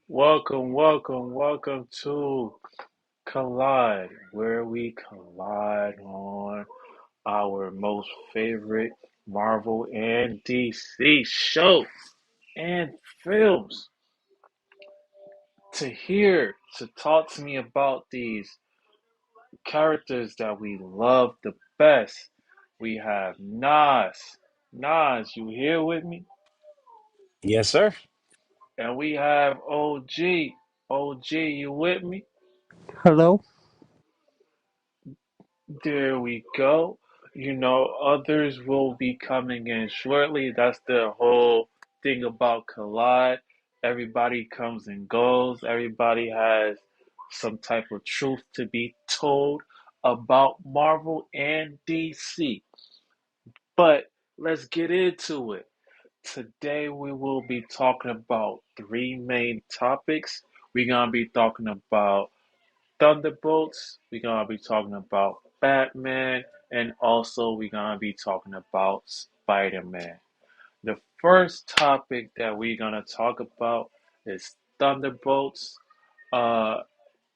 Welcome to Collide, where we collide on our most favorite Marvel and DC shows and films. To talk to me about these characters that we love the best, we have Nas. Nas, you here with me? Yes, sir. And we have OG. OG, you with me? Hello? There we go. Others will be coming in shortly. That's the whole thing about Collide. Everybody comes and goes. Everybody has some type of truth to be told about Marvel and DC. But let's get into it. Today we will be talking about three main topics. We're going to be talking about Thunderbolts. We're gonna be talking about Batman, and also we're gonna be talking about Spider-Man. The first topic that we're gonna talk about is Thunderbolts. Uh,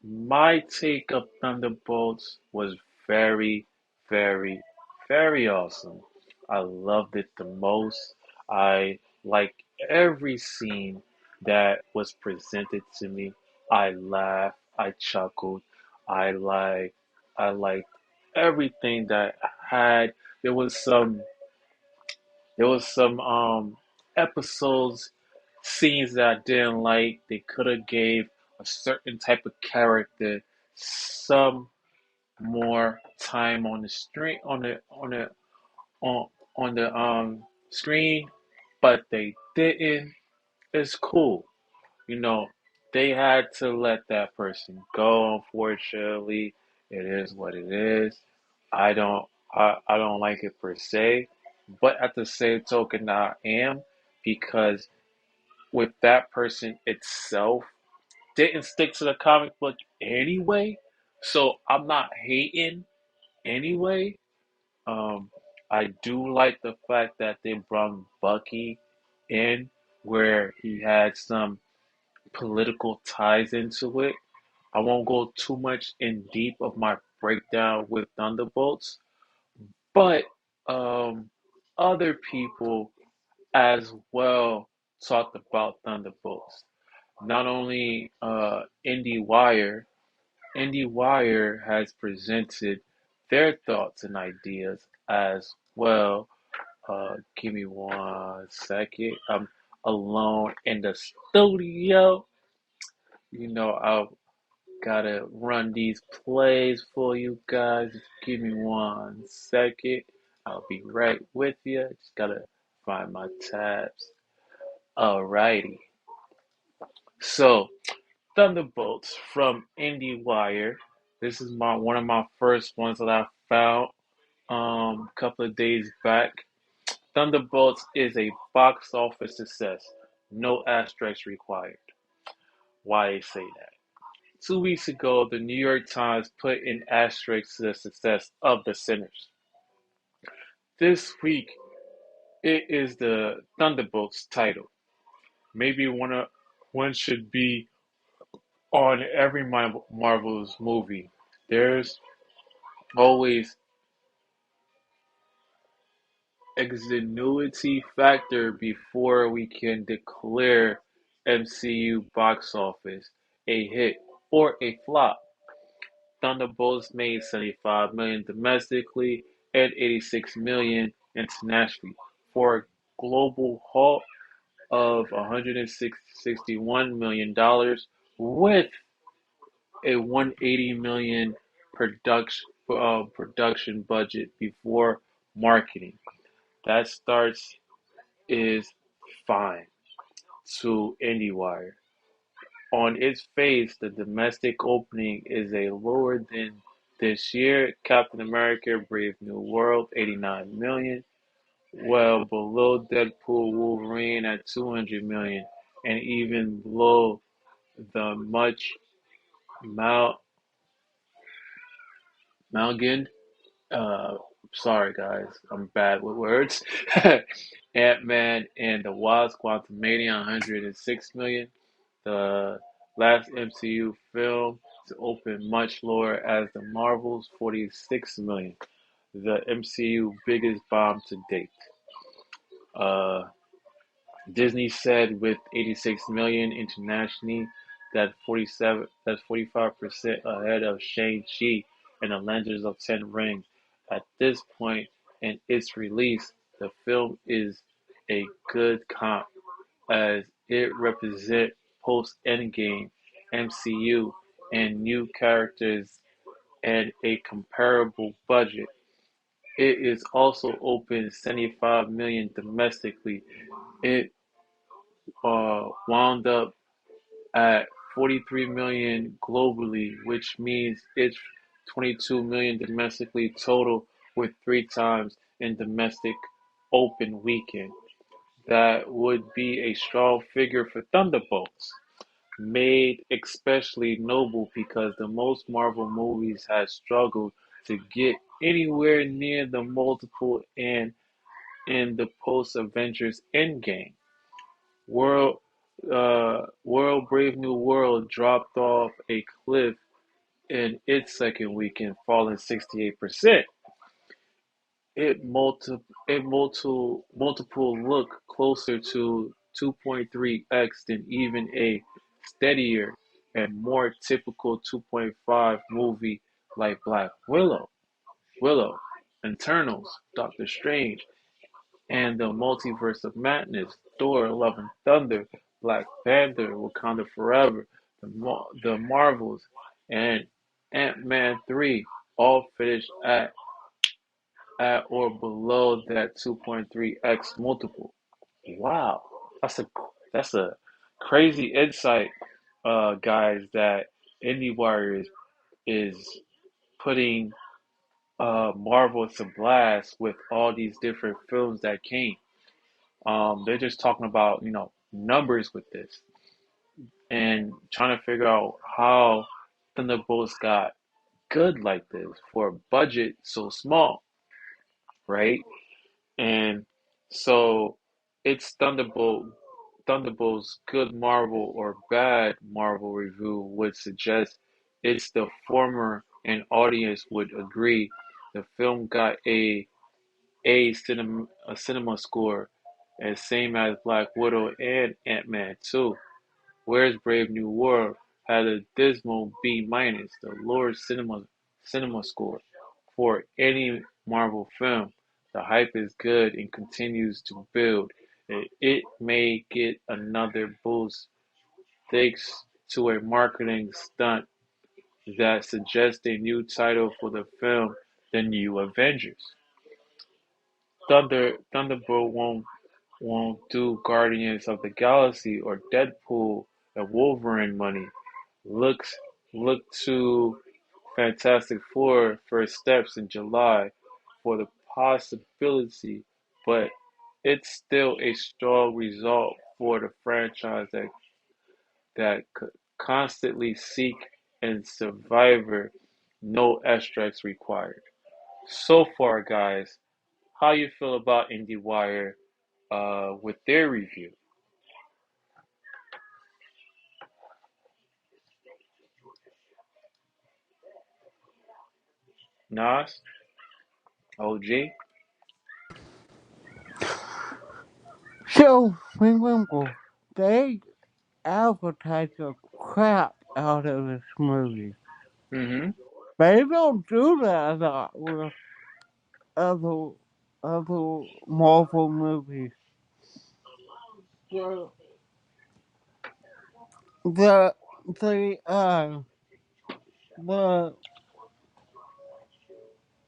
my take of Thunderbolts was very, very, very awesome. I loved it the most. I like every scene that was presented to me. I laughed, I chuckled, I like I liked everything that had there was some episodes, scenes that I didn't like. They could have gave a certain type of character some more time on the screen on on the screen, but they didn't. It's cool. You know, they had to let that person go, unfortunately. It is what it is. I don't like it per se, but at the same token I am, because with that person itself didn't stick to the comic book anyway. So I'm not hating anyway. Um, I do like the fact that they brought Bucky in, where he had some political ties into it. I won't go too much in deep of my breakdown with Thunderbolts, but um, other people as well talked about Thunderbolts. Not only IndieWire has presented their thoughts and ideas as well. Give me 1 second. I'm alone in the studio. You know, Gotta run these plays for you guys. Just give me 1 second. I'll be right with you. Just gotta find my tabs. Alrighty. So, Thunderbolts from IndieWire. This is my one of my first ones that I found a couple of days back. Thunderbolts is a box office success. No asterisks required. Why they say that? 2 weeks ago, the New York Times put in asterisks to the success of The Sinners. This week, it is the Thunderbolts title. Maybe one should be on every Marvel's movie. There's always extenuity factor before we can declare MCU box office a hit or a flop. Thunderbolts made 75 million domestically and 86 million internationally for a global haul of 161 million dollars with a 180 million production budget before marketing. That starts is fine to IndieWire. On its face, the domestic opening is a lower than this year. Captain America: Brave New World, 89 million, well below Deadpool Wolverine at 200 million, and even below the much mal Malgin. Uh, sorry guys, I'm bad with words. Ant-Man and the Wasp: Quantumania, 106 million. The last MCU film to open much lower as the Marvels, 46 million. The MCU biggest bomb to date. Uh, Disney said with 86 million internationally, that's 45% ahead of Shang-Chi and the Legends of Ten Rings. At this point in its release, the film is a good comp as it represents post-Endgame MCU and new characters and a comparable budget. It is also opened 75 million domestically. It wound up at 43 million globally, which means it's 22 million domestically total with 3 times in domestic open weekend. That would be a strong figure for Thunderbolts, made especially noble because the most Marvel movies have struggled to get anywhere near the multiple and in the post-Avengers Endgame. World Brave New World dropped off a cliff in its second weekend, falling 68%. Multiple look closer to 2.3x than even a steadier and more typical 2.5 movie like Willow, Internals, Doctor Strange, and the Multiverse of Madness, Thor: Love and Thunder, Black Panther, Wakanda Forever, the Marvels, and Ant-Man 3 all finished at or below that 2.3x multiple. Wow, that's a that's a crazy insight, guys. That IndieWire is putting Marvel to blast with all these different films that came. They're just talking about numbers with this and trying to figure out how Thunderbolts got good like this for a budget so small, right? And so it's Thunderbolts good Marvel or bad Marvel review would suggest it's the former, and audience would agree. The film got a cinema score, and same as Black Widow and Ant-Man 2. Whereas Brave New World had a dismal B minus, the lowest cinema score for any Marvel film. The hype is good and continues to build. It may get another boost thanks to a marketing stunt that suggest a new title for the film, The New Avengers. Thunderbolt won't do Guardians of the Galaxy or Deadpool and Wolverine money. Looks look to Fantastic Four first steps in July for the possibility, but it's still a strong result for the franchise that constantly seek and Survivor, no extras required. So far, guys, how you feel about IndieWire with their review? Nas, OG. So, remember, they advertise the crap out of this movie. Mm-hmm. They don't do that a lot with other other Marvel movies. The the the the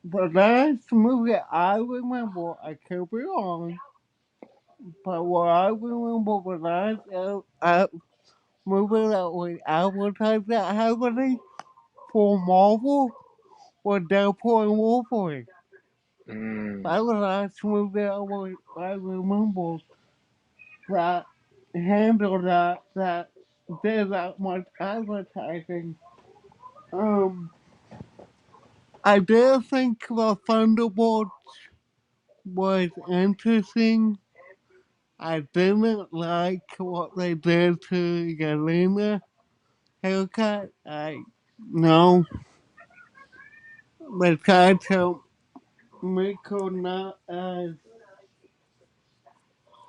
the last movie I remember, I could be wrong, but what I remember the last movie that was advertised that heavily for Marvel was Deadpool and Wolverine. Mm. That was the last movie I remember that handled that did that much advertising. Um, I did think the Thunderbolts was interesting. I didn't like what they did to Yelena haircut. I no, they tried to make her not as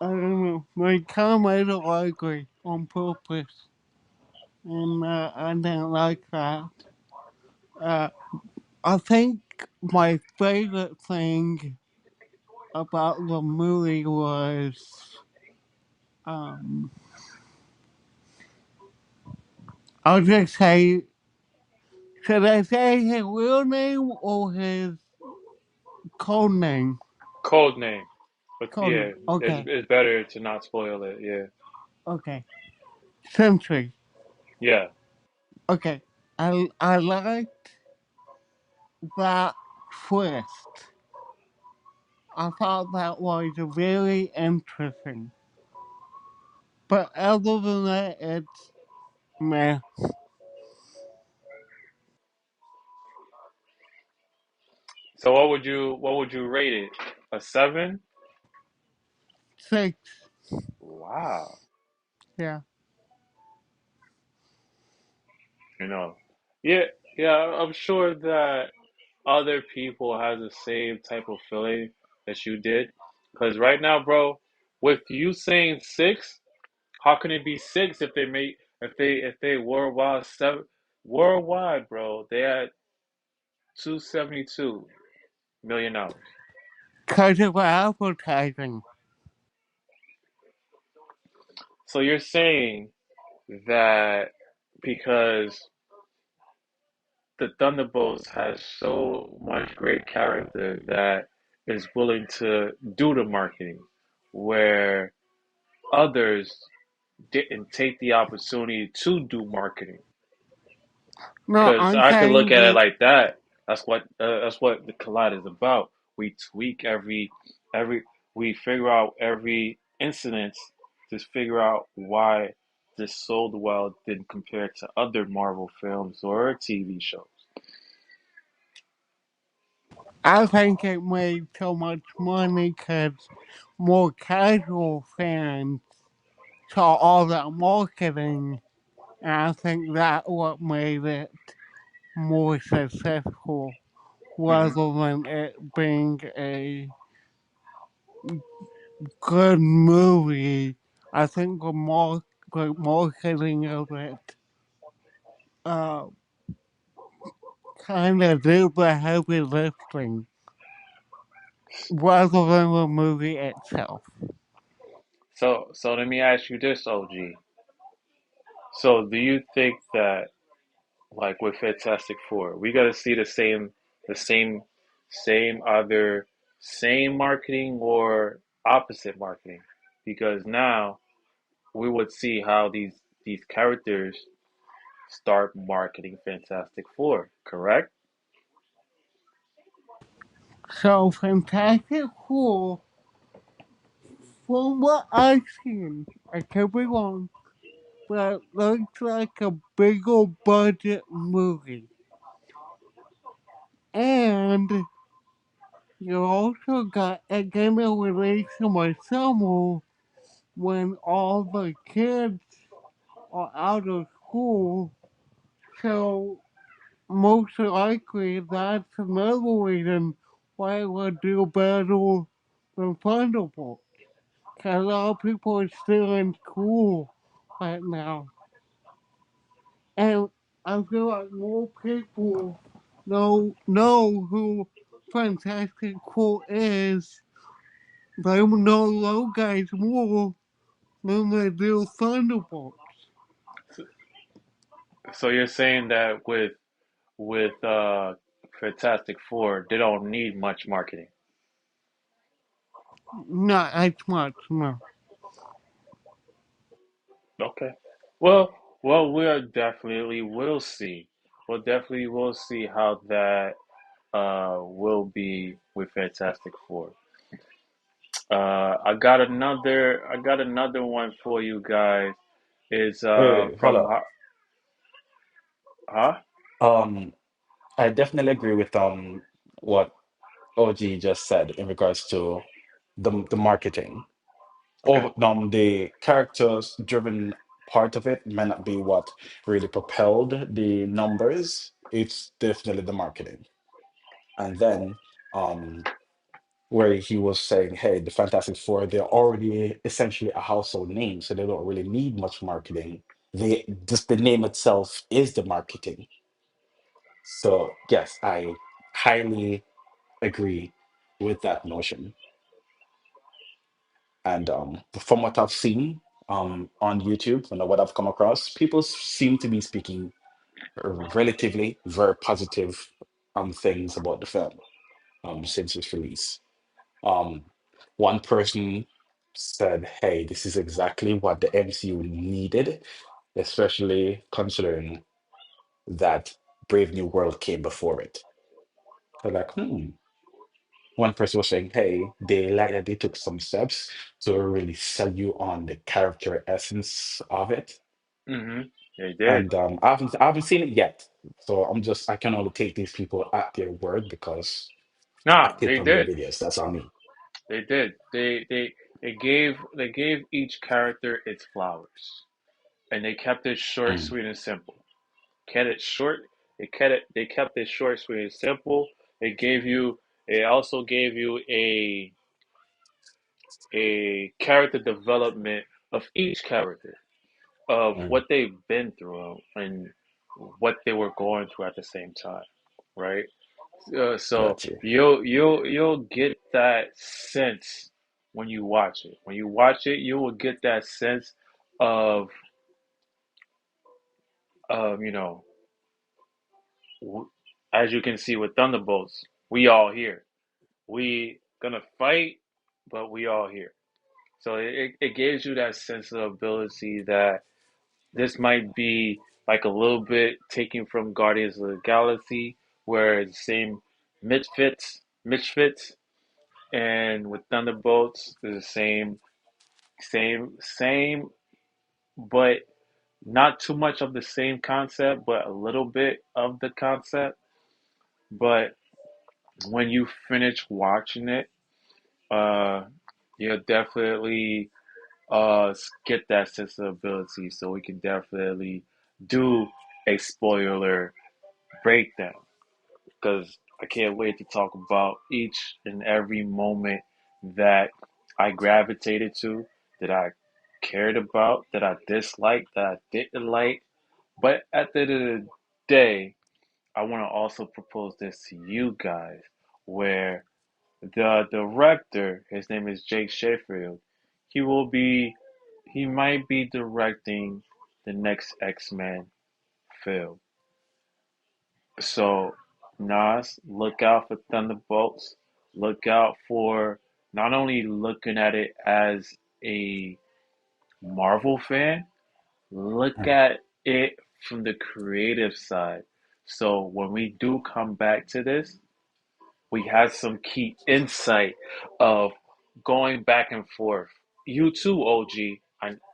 I don't know. They kind of made her ugly on purpose, and I didn't like that. Uh, I think my favorite thing about the movie was um, I'll just say, should I say his real name or his code name? Code name. But Code yeah, name. Okay, it's better to not spoil it. Yeah. okay. Century. Yeah. Okay. I liked that twist. I thought that was very interesting. But other than that, it's meh. So what would you rate it? A seven? Six. Wow. Yeah. You know. Yeah, yeah, I'm sure that other people has the same type of feeling that you did. Because right now, bro, with you saying six, how can it be six if they make if they worldwide seven worldwide, bro? They had $272 million. Because of advertising. So you're saying that because the Thunderbolts has so much great character that is willing to do the marketing, where others didn't take the opportunity to do marketing. No, Because I'm I could look saying at it that like that. That's what the collide is about. We tweak every we figure out every incident to figure out why this sold well than compared to other Marvel films or TV shows. I think it made so much money because more casual fans saw all that marketing, and I think that what made it more successful Hmm. rather than it being a good movie. I think the marketing of it uh, kind of did the heavy lifting rather than the movie itself. So let me ask you this, OG. So do you think that like with Fantastic Four. We got to see the same either same marketing or opposite marketing, because now we would see how these characters start marketing Fantastic Four. Correct? So Fantastic Four, from what I've seen, I could be wrong, but looks like a bigger budget movie. And you also got a game relation with summer when all the kids are out of school. So most likely that's another reason why it would do better than Thunderbolt. Cause a lot of people are still in school right now. And I feel like more people know who Fantastic Four is. They will know those guys more than they do Thunderbolts. So, so you're saying that with Fantastic Four, they don't need much marketing. Not as much, no. Okay. Well, well, we'll definitely will see. We'll definitely will see how that will be with Fantastic Four. I got another one for you guys. Is Wait, hold from up. huh? Um, I definitely agree with what OG just said in regards to the marketing. Okay. Or the characters driven part of it may not be what really propelled the numbers. It's definitely the marketing. And then where he was saying, hey, the Fantastic Four, they're already essentially a household name, so they don't really need much marketing. They just the name itself is the marketing. So yes, I highly agree with that notion. And from what I've seen on YouTube and what I've come across, people seem to be speaking relatively very positive things about the film since its release. Um, one person said, "Hey, this is exactly what the MCU needed, especially considering that Brave New World came before it." So like, one person was saying, "Hey, they like that they took some steps to really sell you on the character essence of it." Mm-hmm. They did. And I haven't seen it yet, so I can only take these people at their word because I Nah, clicked they on their did. videos. That's on me. They did. They gave each character its flowers, and they kept it short, Mm, sweet, and simple. Kept it short. They kept it short, sweet, and simple. It gave you. It also gave you a character development of each character, of mm, what they've been through and what they were going through at the same time, right? So got you. you'll get that sense when you watch it. When you watch it, you will get that sense of you know, as you can see with Thunderbolts, we all here. We gonna fight, but we all here. So it gives you that sense of ability that this might be like a little bit taken from Guardians of the Galaxy, where it's the same misfits, and with Thunderbolts, it's the same, but not too much of the same concept, but a little bit of the concept. But when you finish watching it, uh, you'll definitely get that sense of ability. So we can definitely do a spoiler breakdown, because I can't wait to talk about each and every moment that I gravitated to, that I cared about, that I disliked, that I didn't like. But at the end of the day, I want to also propose this to you guys, where the director, his name is Jake Sheffield, he will be, he might be directing the next X-Men film. So, Nas, look out for Thunderbolts. Look out for not only looking at it as a Marvel fan, look Mm. at it from the creative side. So, when we do come back to this, we had some key insight of going back and forth. You too, OG,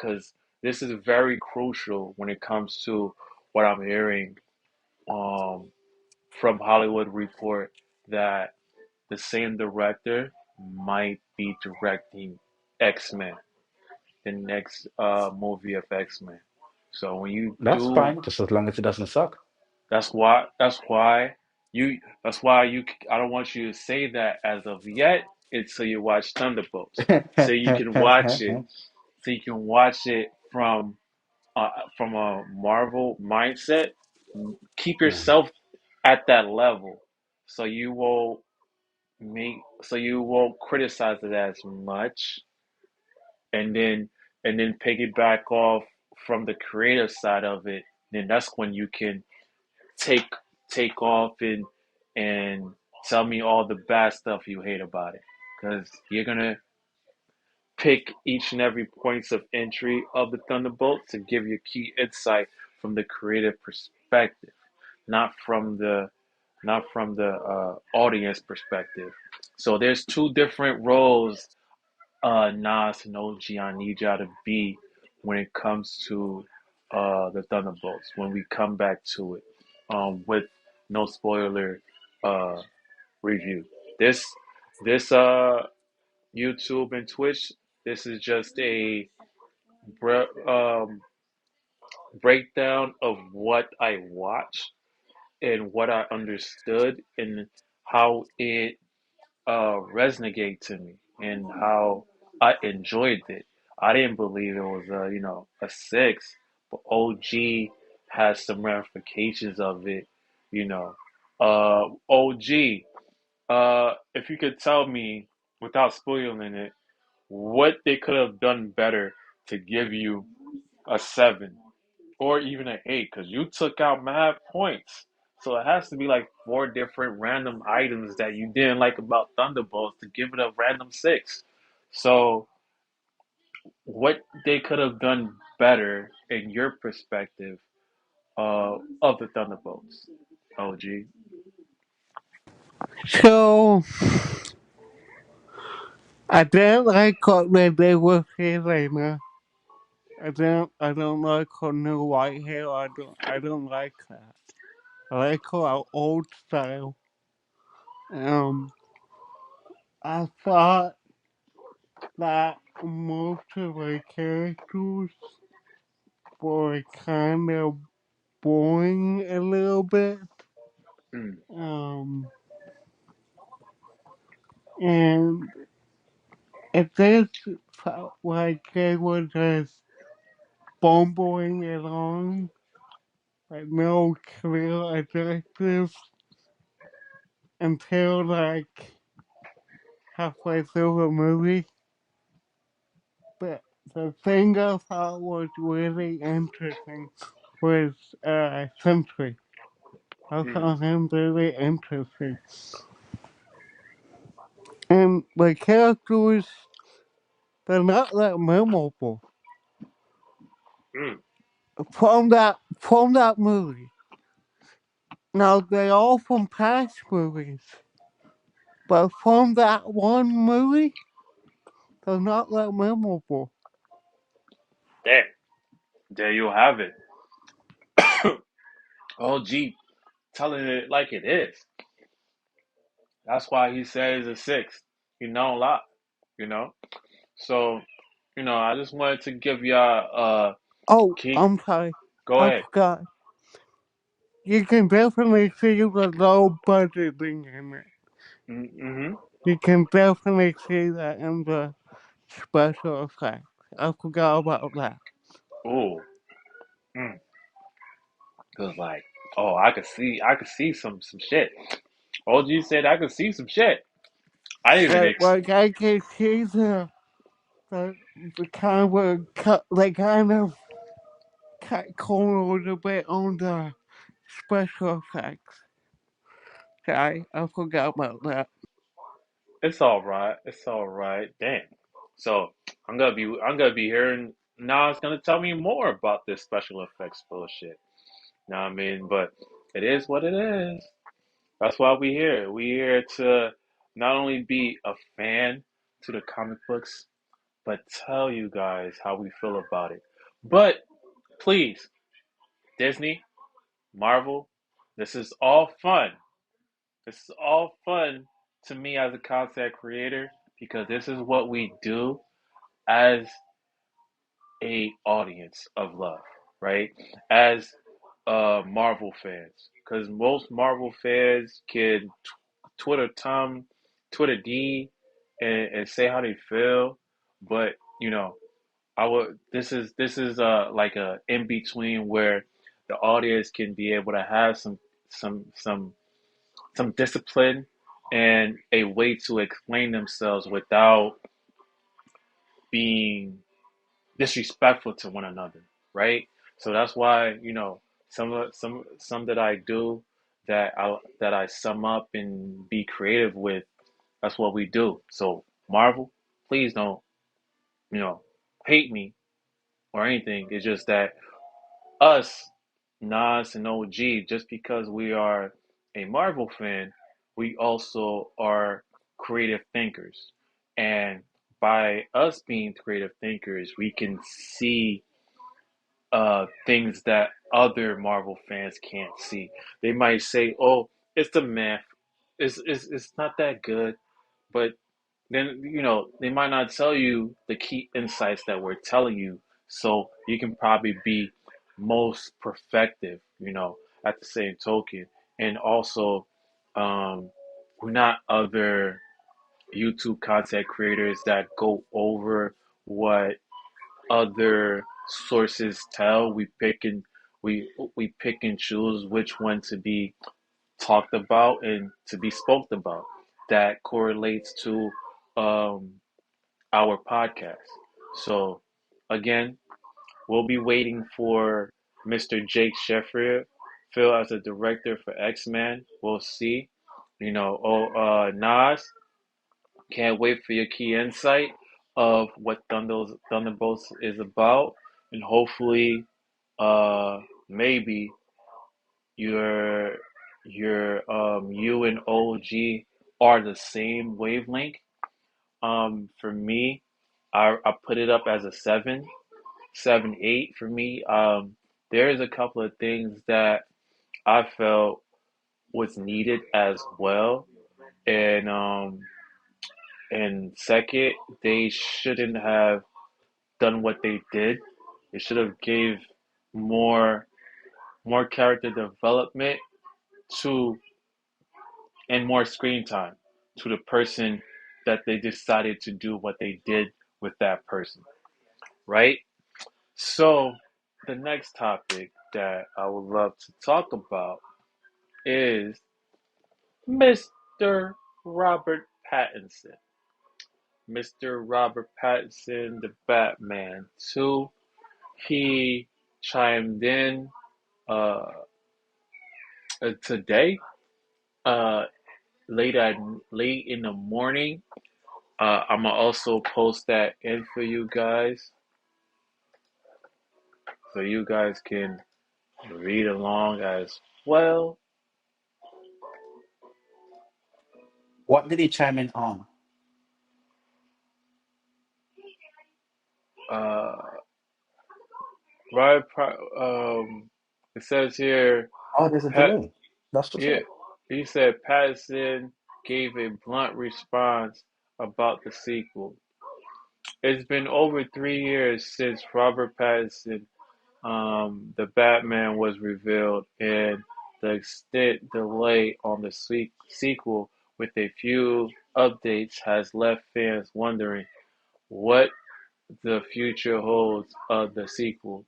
because this is very crucial when it comes to what I'm hearing um, from Hollywood Report that the same director might be directing X Men, the next movie of X Men. So when you That's do, fine, just as long as it doesn't suck. that's why you. I don't want you to say that as of yet until you watch Thunderbolts, so you can watch it. So you can watch it from a Marvel mindset. Keep Mm. yourself at that level, so you won't criticize it as much, and then piggyback off from the creative side of it. Then that's when you can take take off and tell me all the bad stuff you hate about it, because you're gonna pick each and every points of entry of the Thunderbolt to give you key insight from the creative perspective, not from the audience perspective. So there's two different roles, Nas and OG, I need y'all to be when it comes to the Thunderbolts. When we come back to it, with no spoiler uh, review. This YouTube and Twitch. This is just a breakdown of what I watched and what I understood and how it resonated to me and how I enjoyed it. I didn't believe it was a six, but OG has some ramifications of it. You know, OG. If you could tell me without spoiling it, what they could have done better to give you a seven or even an eight, because you took out mad points. So it has to be like four different random items that you didn't like about Thunderbolts to give it a random six. So what they could have done better in your perspective of the Thunderbolts, OG? So I didn't like what they were feeling. I don't like her new white hair. I don't like that. I like her old style. Um, I thought that most of the characters were kind of boring a little bit. Mm, Um, and it just felt like they were just bumbling along, like no clear objectives until like halfway through the movie. But the thing I thought was really interesting was Sentry. I mm, found him really interesting. And the characters, they're not that memorable mm. from that movie. Now they're all from past movies, but from that one movie, they're not that memorable. There, there you have it. OG telling it like it is. That's why he says a six. You know a lot. You know. So, I just wanted to give y'all Oh, key. I'm sorry, Go I ahead. forgot. You can definitely see the low budgeting in it. Mm-hmm. You can definitely see that in the special effects. I forgot about that. Oh, mm. Cause like, oh, I could see some shit. OG said I could see some shit. I didn't even Like I can see the kind of cut, they kind of cut corner a little bit on the special effects. Okay, I forgot about that. It's all right. It's all right. Damn. So I'm gonna be hearing Nas gonna tell me more about this special effects bullshit. Know what I mean? But it is what it is. That's why we here. We here to not only be a fan to the comic books, but tell you guys how we feel about it. But please, Disney, Marvel, this is all fun. This is all fun to me as a content creator because this is what we do as a audience of love, right? As Marvel fans, because most Marvel fans can Twitter Tom, Twitter D, and say how they feel, but you know, I would. This is like a in between where the audience can be able to have some some some discipline and a way to explain themselves without being disrespectful to one another, right? So that's why some that I do that I sum up and be creative with. That's what we do. So Marvel, please don't you know hate me or anything. It's just that us, Nas and OG, just because we are a Marvel fan, we also are creative thinkers. And by us being creative thinkers, we can see things that other Marvel fans can't see. They might say, "Oh, it's the math. It's not that good," but then they might not tell you the key insights that we're telling you, so you can probably be most perfective. At the same token, and also, we're not other YouTube content creators that go over what other sources tell. We pick and choose which one to be talked about and to be spoken about that correlates to um, our podcast. So again, we'll be waiting for Mr. Jake Sheffield, Phil as a director for X-Men. We'll see. Nas, can't wait for your key insight of what Thunderbolts is about, and hopefully, maybe your you and OG are the same wavelength. For me, I put it up as a 7, 8 for me. There is a couple of things that I felt was needed as well, and second, they shouldn't have done what they did. They should have gave more more character development to and more screen time to the person that they decided to do what they did with that person, right? So, the next topic that I would love to talk about is Mr. Robert Pattinson. Mr. Robert Pattinson, the Batman 2. He chimed in uh, today, uh, late at late in the morning. I'm gonna also post that in for you guys, so you guys can read along as well. What did he chime in on? Uh, right, it says here, Oh, there's a Pat. delay. That's what's Yeah, up. he said Patterson gave a blunt response about the sequel. It's been over 3 years since Robert Pattinson, the Batman, was revealed, and the extent delay on the sequel with a few updates has left fans wondering what the future holds of the sequel.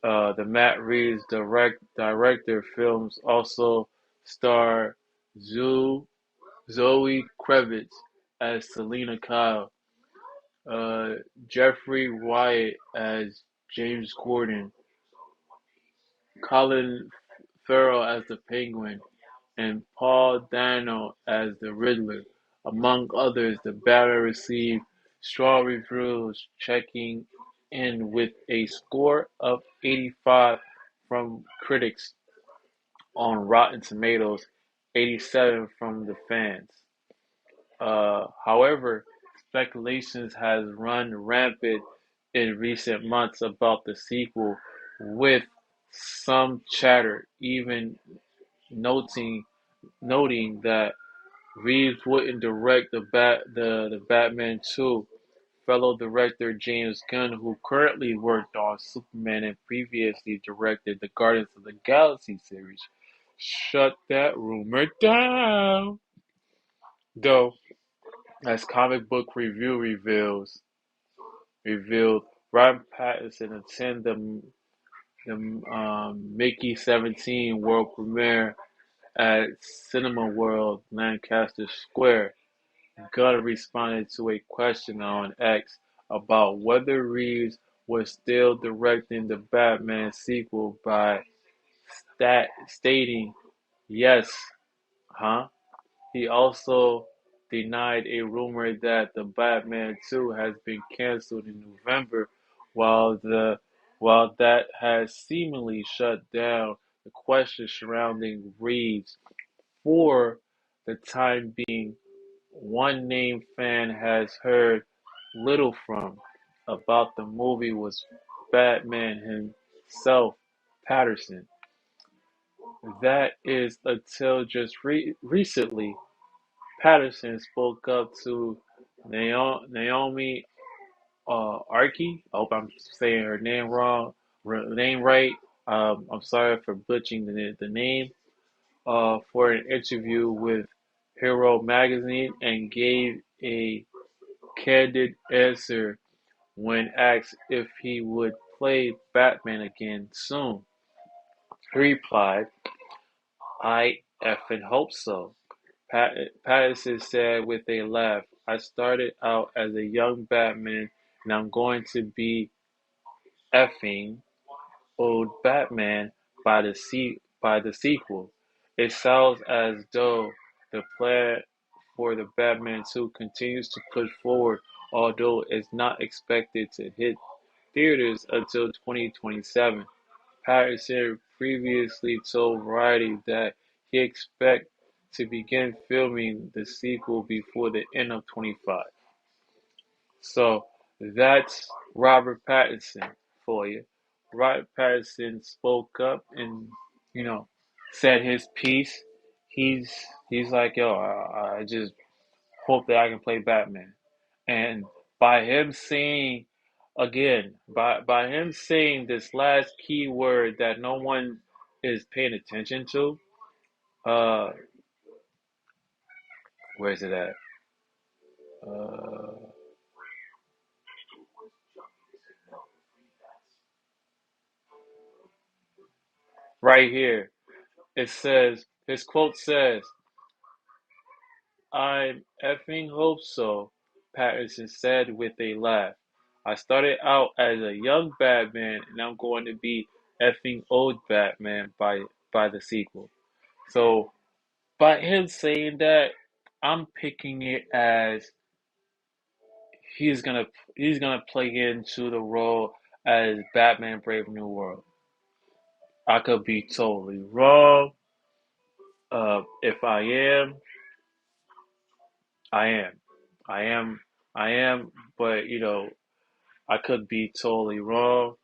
The Matt Reeves director films also star Zoe Kravitz as Selena Kyle, uh, Jeffrey Wyatt as James Gordon, Colin Farrell as the Penguin, and Paul Dano as the Riddler. Among others, the Batman received strong reviews, checking in with a score of 85 from critics on Rotten Tomatoes, 87 from the fans. However, speculations has run rampant in recent months about the sequel, with some chatter even noting noting that Reeves wouldn't direct the Batman 2. Fellow director James Gunn, who currently worked on Superman and previously directed the Guardians of the Galaxy series, shut that rumor down. Though, as Comic Book Review revealed, Robert Pattinson attended the Mickey 17 world premiere at Cinema World Lancaster Square. Gunn responded to a question on X about whether Reeves was still directing the Batman sequel by stating, "Yes, huh?" He also denied a rumor that the Batman 2 has been canceled in November, while the while that has seemingly shut down the question surrounding Reeves for the time being. One name fan has heard little from about the movie was Batman himself, Patterson. That is until just recently, Patterson spoke up to Naomi Arki. I hope I'm saying her name wrong, name right. I'm sorry for butchering the name. For an interview with Hero Magazine and gave a candid answer when asked if he would play Batman again soon. He replied, "I effing hope so." Pattinson said with a laugh, "I started out as a young Batman and I'm going to be effing old Batman by the sequel." It sounds as though the plan for the Batman 2 continues to push forward, although it's not expected to hit theaters until 2027. Patterson previously told Variety that he expects to begin filming the sequel before the end of 25. So that's Robert Pattinson for you. Robert Pattinson spoke up and you know said his piece. He's he's like, yo, I just hope that I can play Batman. And by him saying again, by him saying this last key word that no one is paying attention to, uh, where is it at? Uh, right here. It says his quote says, "I effing hope so," Patterson said with a laugh. "I started out as a young Batman and I'm going to be effing old Batman by the sequel." So by him saying that, I'm picking it as he's gonna he's gonna play into the role as Batman Brave New World. I could be totally wrong. If I am, I am. I am I am, but I could be totally wrong.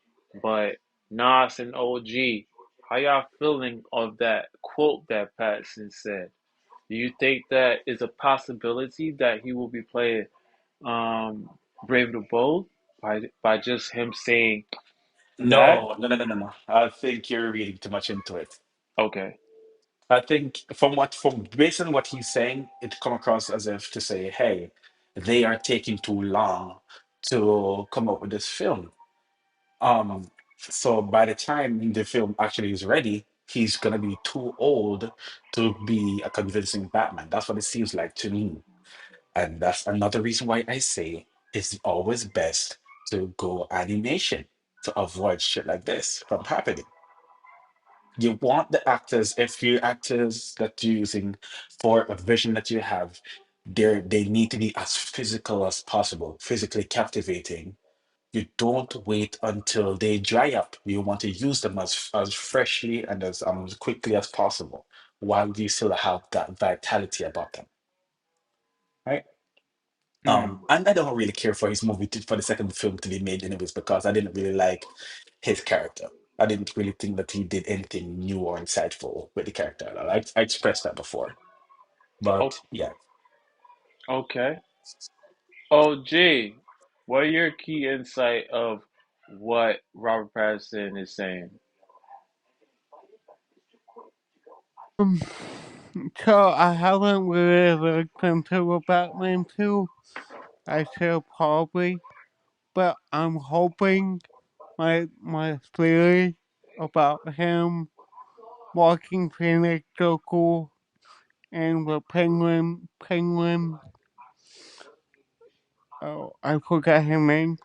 But Nas and OG, how y'all feeling of that quote that Patterson said? Do you think that is a possibility that he will be playing um, Brave the Bold by just him saying that? No, no, no, no, no, no. I think you're reading too much into it. Okay. I think from based on what he's saying, it come across as if to say, hey, they are taking too long to come up with this film. So by the time the film actually is ready, he's gonna be too old to be a convincing Batman. That's what it seems like to me. And that's another reason why I say it's always best to go animation to avoid shit like this from happening. You want the actors, if you actors that you're using for a vision that you have, they need to be as physical as possible, physically captivating. You don't wait until they dry up. You want to use them as freshly and as quickly as possible while you still have that vitality about them, right? Hmm. And I don't really care for his movie for the second film to be made anyways because I didn't really like his character. I didn't really think that he did anything new or insightful with the character. I expressed that before, Oh, but yeah. okay. Oh, G, what are your key insight of what Robert Pattinson is saying? Um, so I haven't really looked into the Batman 2. I should probably, but I'm hoping my theory about him walking Phoenix so cool and the penguin, oh, I forgot his name,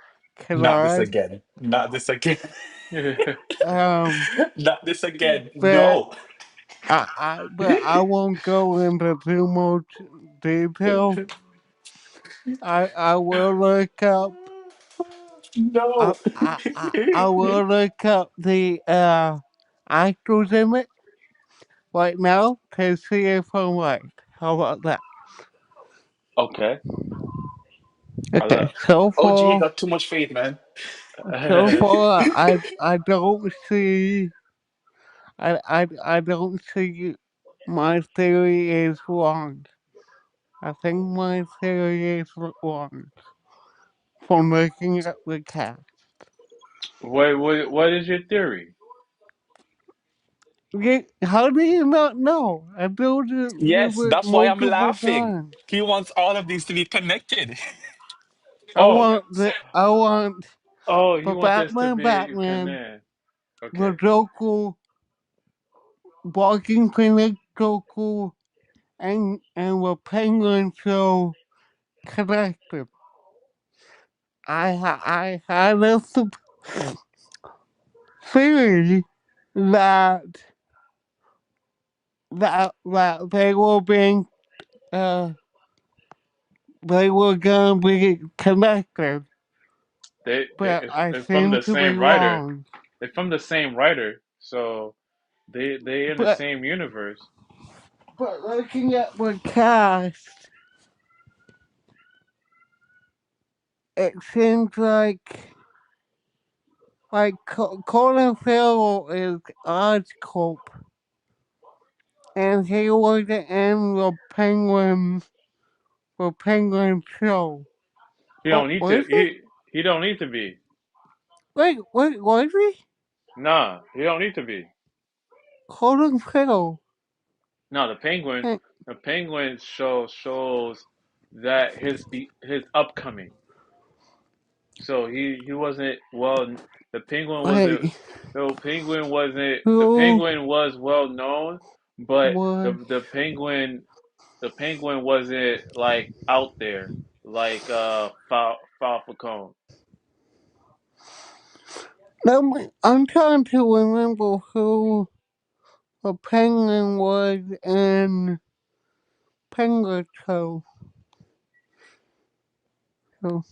Not this collide. again. Not this again. Um, Not this again. but No. I won't go into too much detail. I will look up. No. I will look up the actors in it right now to see if I'm right. How about that? Okay. I Okay, love. OG, you got too much faith, man. so far I don't see I don't see my theory is wrong. I think my theory is wrong from looking at the cast. What is your theory? How do you not know? I told Yes, you it that's why I'm multiple laughing. times. He wants all of these to be connected. Oh, I want oh, you the want this to be Batman, connected? the Okay. Joker, walking clinic Joker, and the Penguin show connected. I had a theory that that uh they were gonna be connected, but I They're from seem the to be same writer. wrong. They're from the same writer, so they in the But same universe. looking at the cast, it seems Colin Farrell is Oscorp, and he was in the Penguin show. He Oh, don't need to. was he? He don't need to be. Wait, was he? Nah, he don't need to be. Colin Farrell. No, the penguin. And, The penguin shows that his upcoming. So he wasn't well. The penguin wasn't. wait, The penguin wasn't. The who penguin was well known, but was? the penguin wasn't like out there like Falcone. I'm trying to remember who the penguin was in Penguin show. So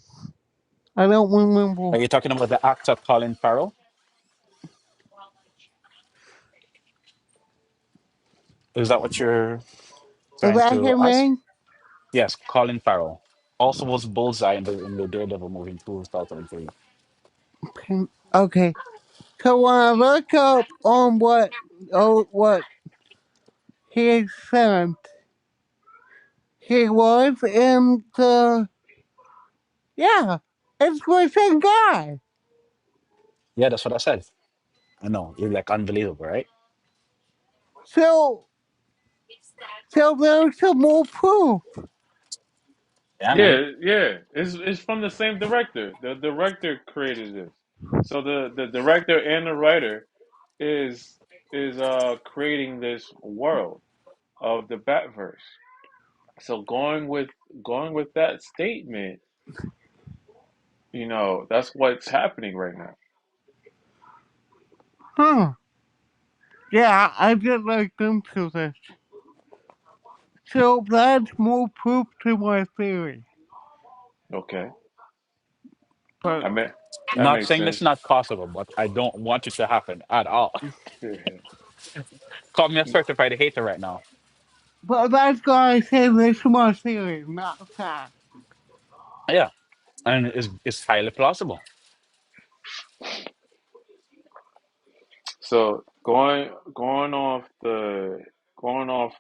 I don't remember. Are you talking about the actor Colin Farrell? Is that what you're Is trying that to his ask? name? Yes, Colin Farrell. Also was Bullseye in the Daredevil movie in 2003. Okay. So when I look up on what he sent, he was in the yeah, it's the same guy. Yeah, that's what I said. I know. You're like unbelievable, right? So so there's some more proof. Yeah, man. Yeah, yeah. It's from the same director. The director created this. So the director and the writer is creating this world of the Batverse. So going with that statement, that's what's happening right now. Huh. Yeah, I did look into this. So that's more proof to my theory. Okay, But I mean I'm that not makes saying it's sense. not possible, but I don't want it to happen at all. Yeah. Call me a certified hater right now. that's why I say this is my theory, not fact. Yeah, and it's highly plausible. So going off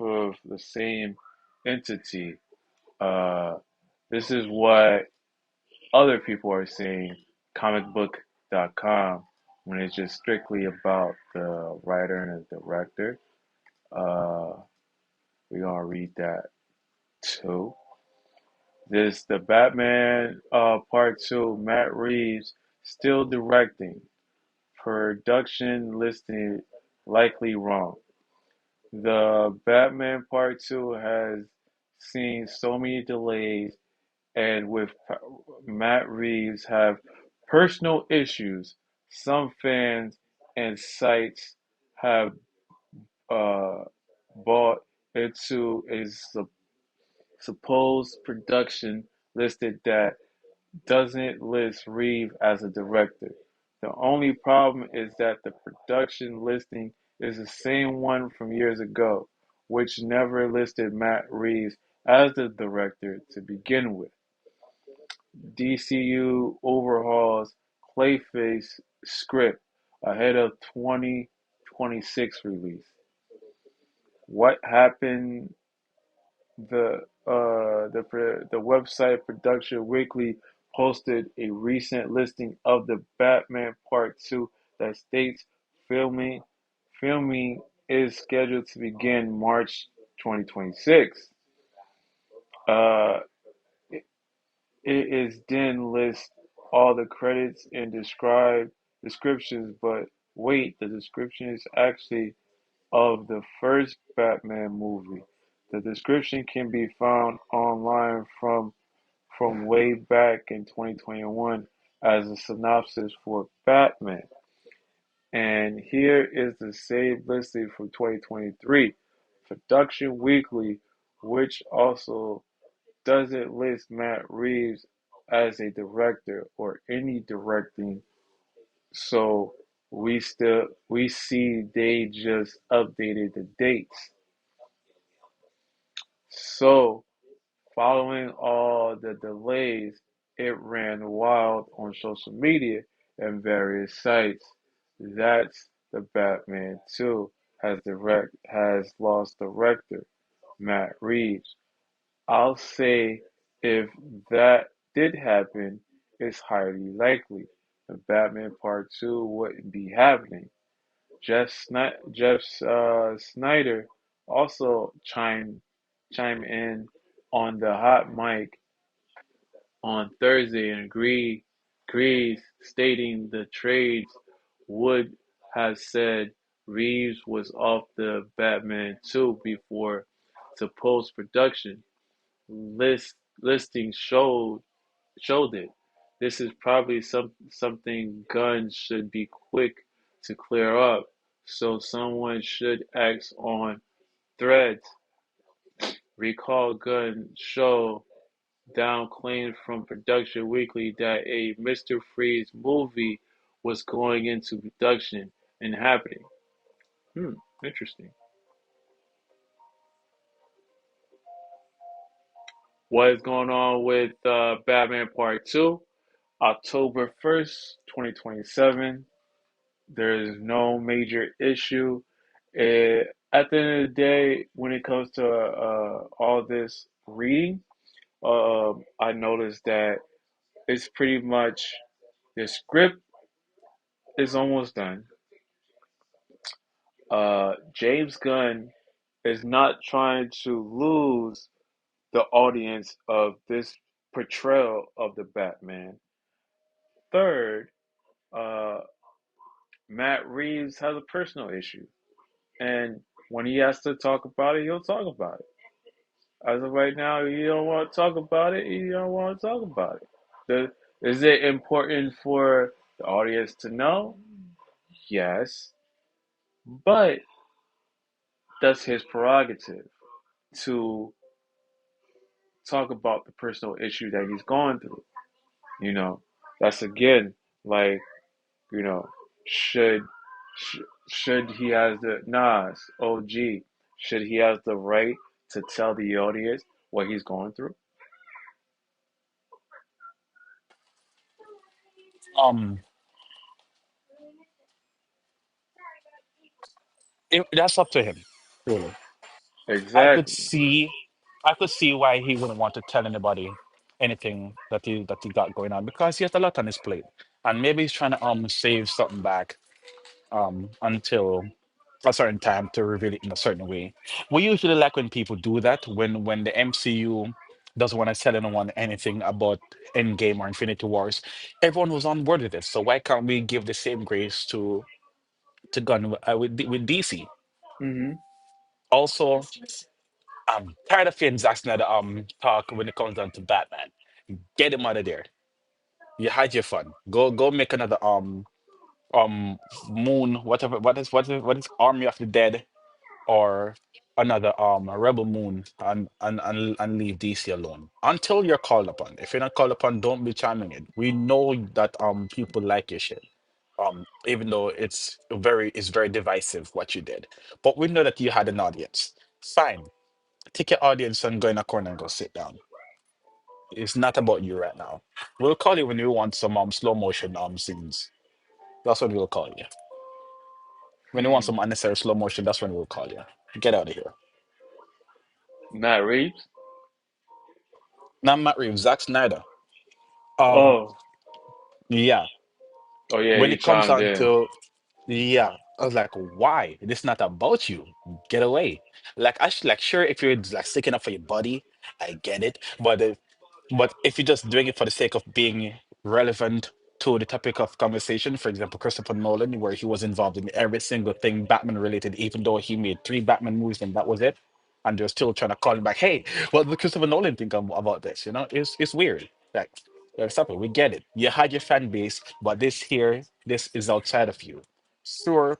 of the same entity, uh, this is what other people are saying, comicbook.com, when it's just strictly about the writer and the director. Uh, we're gonna read that too. This the Batman Part Two. Matt Reeves still directing. Production listed likely wrong. The Batman Part Two has seen so many delays, and with Matt Reeves have personal issues. Some fans and sites have uh, bought into a supposed production listed that doesn't list Reeve as a director. The only problem is that the production listing is the same one from years ago, which never listed Matt Reeves as the director to begin with. DCU overhauls Clayface script ahead of 2026 release. What happened? The website Production Weekly posted a recent listing of the Batman Part Two that states filming filming is scheduled to begin March 2026. Uh, it, it is then lists all the credits and descriptions, but wait, the description is actually of the first Batman movie. The description can be found online from way back in 2021 as a synopsis for Batman. And here is the same listing from 2023. Production Weekly, which also doesn't list Matt Reeves as a director or any directing, so we see they just updated the dates. So following all the delays, it ran wild on social media and various sites. That's the Batman 2 has lost director Matt Reeves. I'll say if that did happen, it's highly likely the Batman Part 2 wouldn't be happening. Jeff Snyder also chimed in on the hot mic on Thursday and agrees, stating the trades would have said Reeves was off the Batman 2 before the post production listing showed it. This is probably something Gunn should be quick to clear up, so someone should act on Threads. Recall Gunn show down claims from Production Weekly that a Mr. Freeze movie was going into production and happening. Hmm, interesting. What is going on with Batman Part 2? October 1st, 2027. There is no major issue. At the end of the day, when it comes to all this reading, I noticed that it's pretty much the script is almost done. James Gunn is not trying to lose the audience of this portrayal of the Batman. Third, uh, Matt Reeves has a personal issue, and when he has to talk about it, he'll talk about it. As of right now, he don't want to talk about it. He don't want to talk about it. Is it important for the audience to know? Yes, but that's his prerogative to talk about the personal issue that he's going through. You know, that's again like you know, should sh- should he has the Nas OG should he has the right to tell the audience what he's going through? Um, that's up to him, really. I could Exactly. see, I could see why he wouldn't want to tell anybody anything that he got going on because he has a lot on his plate, and maybe he's trying to save something back until a certain time to reveal it in a certain way. We usually like when people do that when the MCU doesn't want to tell anyone anything about Endgame or Infinity Wars. Everyone was on board with it, so why can't we give the same grace to Gun with DC? Hmm. Also, I'm tired of hearing Zack Snyder talk when it comes down to Batman. Get him out of there. You had your fun. Go make another moon whatever what is Army of the Dead or another Rebel Moon and leave DC alone until you're called upon. If you're not called upon, don't be chiming it. We know that people like your shit. Even though it's very divisive what you did. But we know that you had an audience. Fine. Take your audience and go in a corner and go sit down. It's not about you right now. We'll call you when we want some slow motion scenes. That's when we'll call you. When you want Hmm. some unnecessary slow motion, that's when we'll call you. Get out of here. Matt Reeves. Not Matt Reeves, Zack Snyder. Um, Oh, yeah. oh yeah, When he it comes chimed on in. to yeah, I was like, why? This is not about you. Get away. Like I should like sure if you're like sticking up for your buddy, I get it. But if you're just doing it for the sake of being relevant to the topic of conversation, for example, Christopher Nolan, where he was involved in every single thing Batman related, even though he made three Batman movies and that was it, and they're still trying to call him back. Hey, what did Christopher Nolan think about this? It's weird. Like, stop it. We get it. You had your fan base, but this is outside of you. Sure,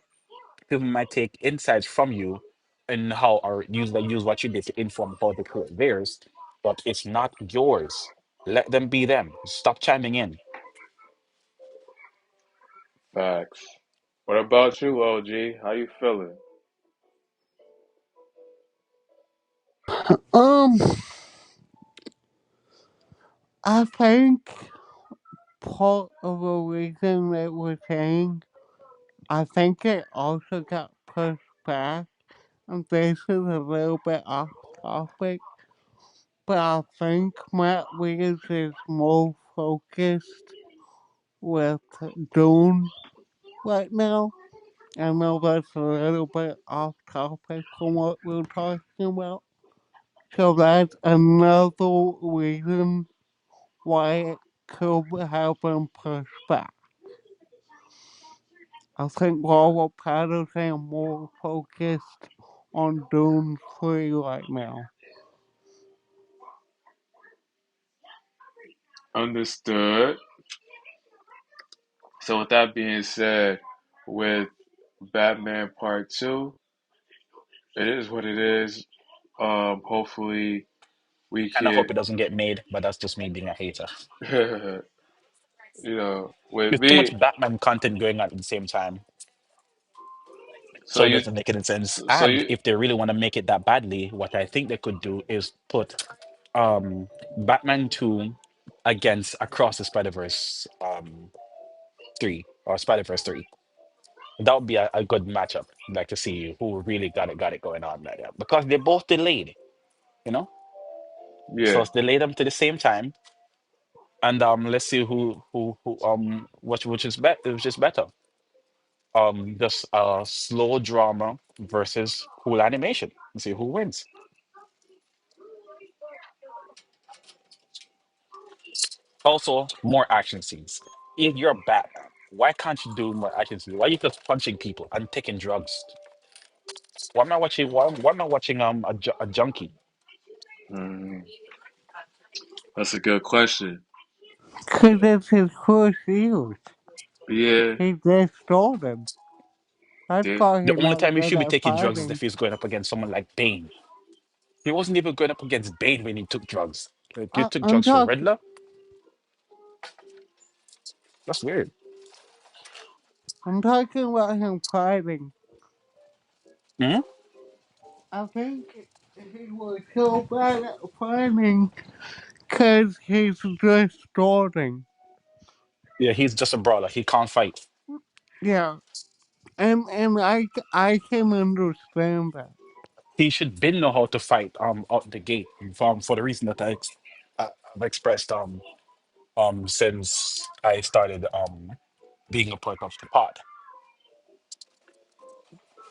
people might take insights from you and how or use what you did to inform how they create theirs, but it's not yours. Let them be them. Stop chiming in. Facts. What about you, OG? How you feeling? Um, I think part of the reason it was saying, I think it also got pushed back, and this is a little bit off topic, but I think Matt Reeves is more focused with Dune right now. I know that's a little bit off topic from what we're talking about. So that's another reason why it could have been pushed back. I think Robert Patterson is more focused on Dune 3 right now. Understood. So with that being said, with Batman Part Two, it is what it is. Hopefully we And I hope can, it doesn't get made, but that's just me being a hater. with There's too me. much Batman content going on at the same time, So so it you, doesn't make any sense. so And you, if they really want to make it that badly, what I think they could do is put Batman 2 against Across the Spider-Verse 3 or Spider-Verse 3. That would be a good matchup. I'd like to see who really got it going on right there. Because they're both delayed, you know? So yeah. let's delay them to the same time and let's see who which is better. Just slow drama versus cool animation. And see who wins. Also, more action scenes. If you're Batman, why can't you do more action scenes? Why are you just punching people and taking drugs? Why am I watching a junkie? Mm, that's a good question. Because it's his first use. Yeah, He just started. That's The why The he's only not time he good should be at taking drugs is fighting. if he's going up against someone like Bane. He wasn't even going up against Bane when he took drugs. Like, you took I'm drugs for talking. Riddler? That's weird. I'm talking about him fighting. Hmm. I think he was so bad at fighting because he's distorting. Yeah, he's just a brawler. He can't fight. Yeah, and I can understand that. He should been know how to fight out the gate for the reason that I've expressed since I started being a part of the pod.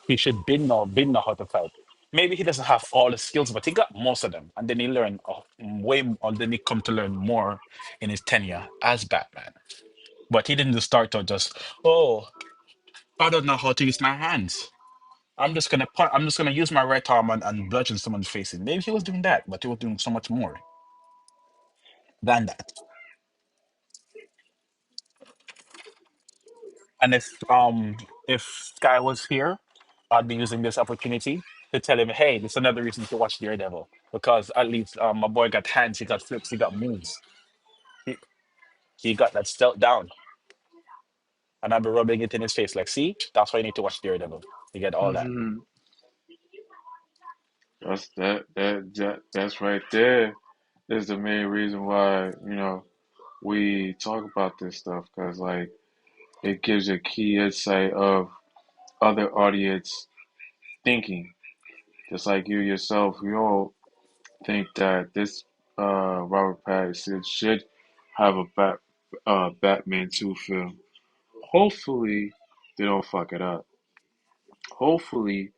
He should been know how to fight. Maybe he doesn't have all the skills, but he got most of them, and then he learned way more. Then he come to learn more in his tenure as Batman. But he didn't just start to just, oh, I don't know how to use my hands. I'm just gonna use my right arm and bludgeon someone's face in. Maybe he was doing that, but he was doing so much more than that. And if Sky was here, I'd be using this opportunity to tell him, hey, this is another reason to watch Daredevil. Because at least my boy got hands, he got flips, he got moves. He, he got that stealth down. And I'd be rubbing it in his face, like, see, that's why you need to watch Daredevil. You get all that. hmm that's right there is the main reason why, we talk about this stuff because like it gives a key insight of other audience thinking. Just like you yourself, we all think that this Robert Pattinson should have a Batman 2 film. Hopefully, they don't fuck it up. Hopefully,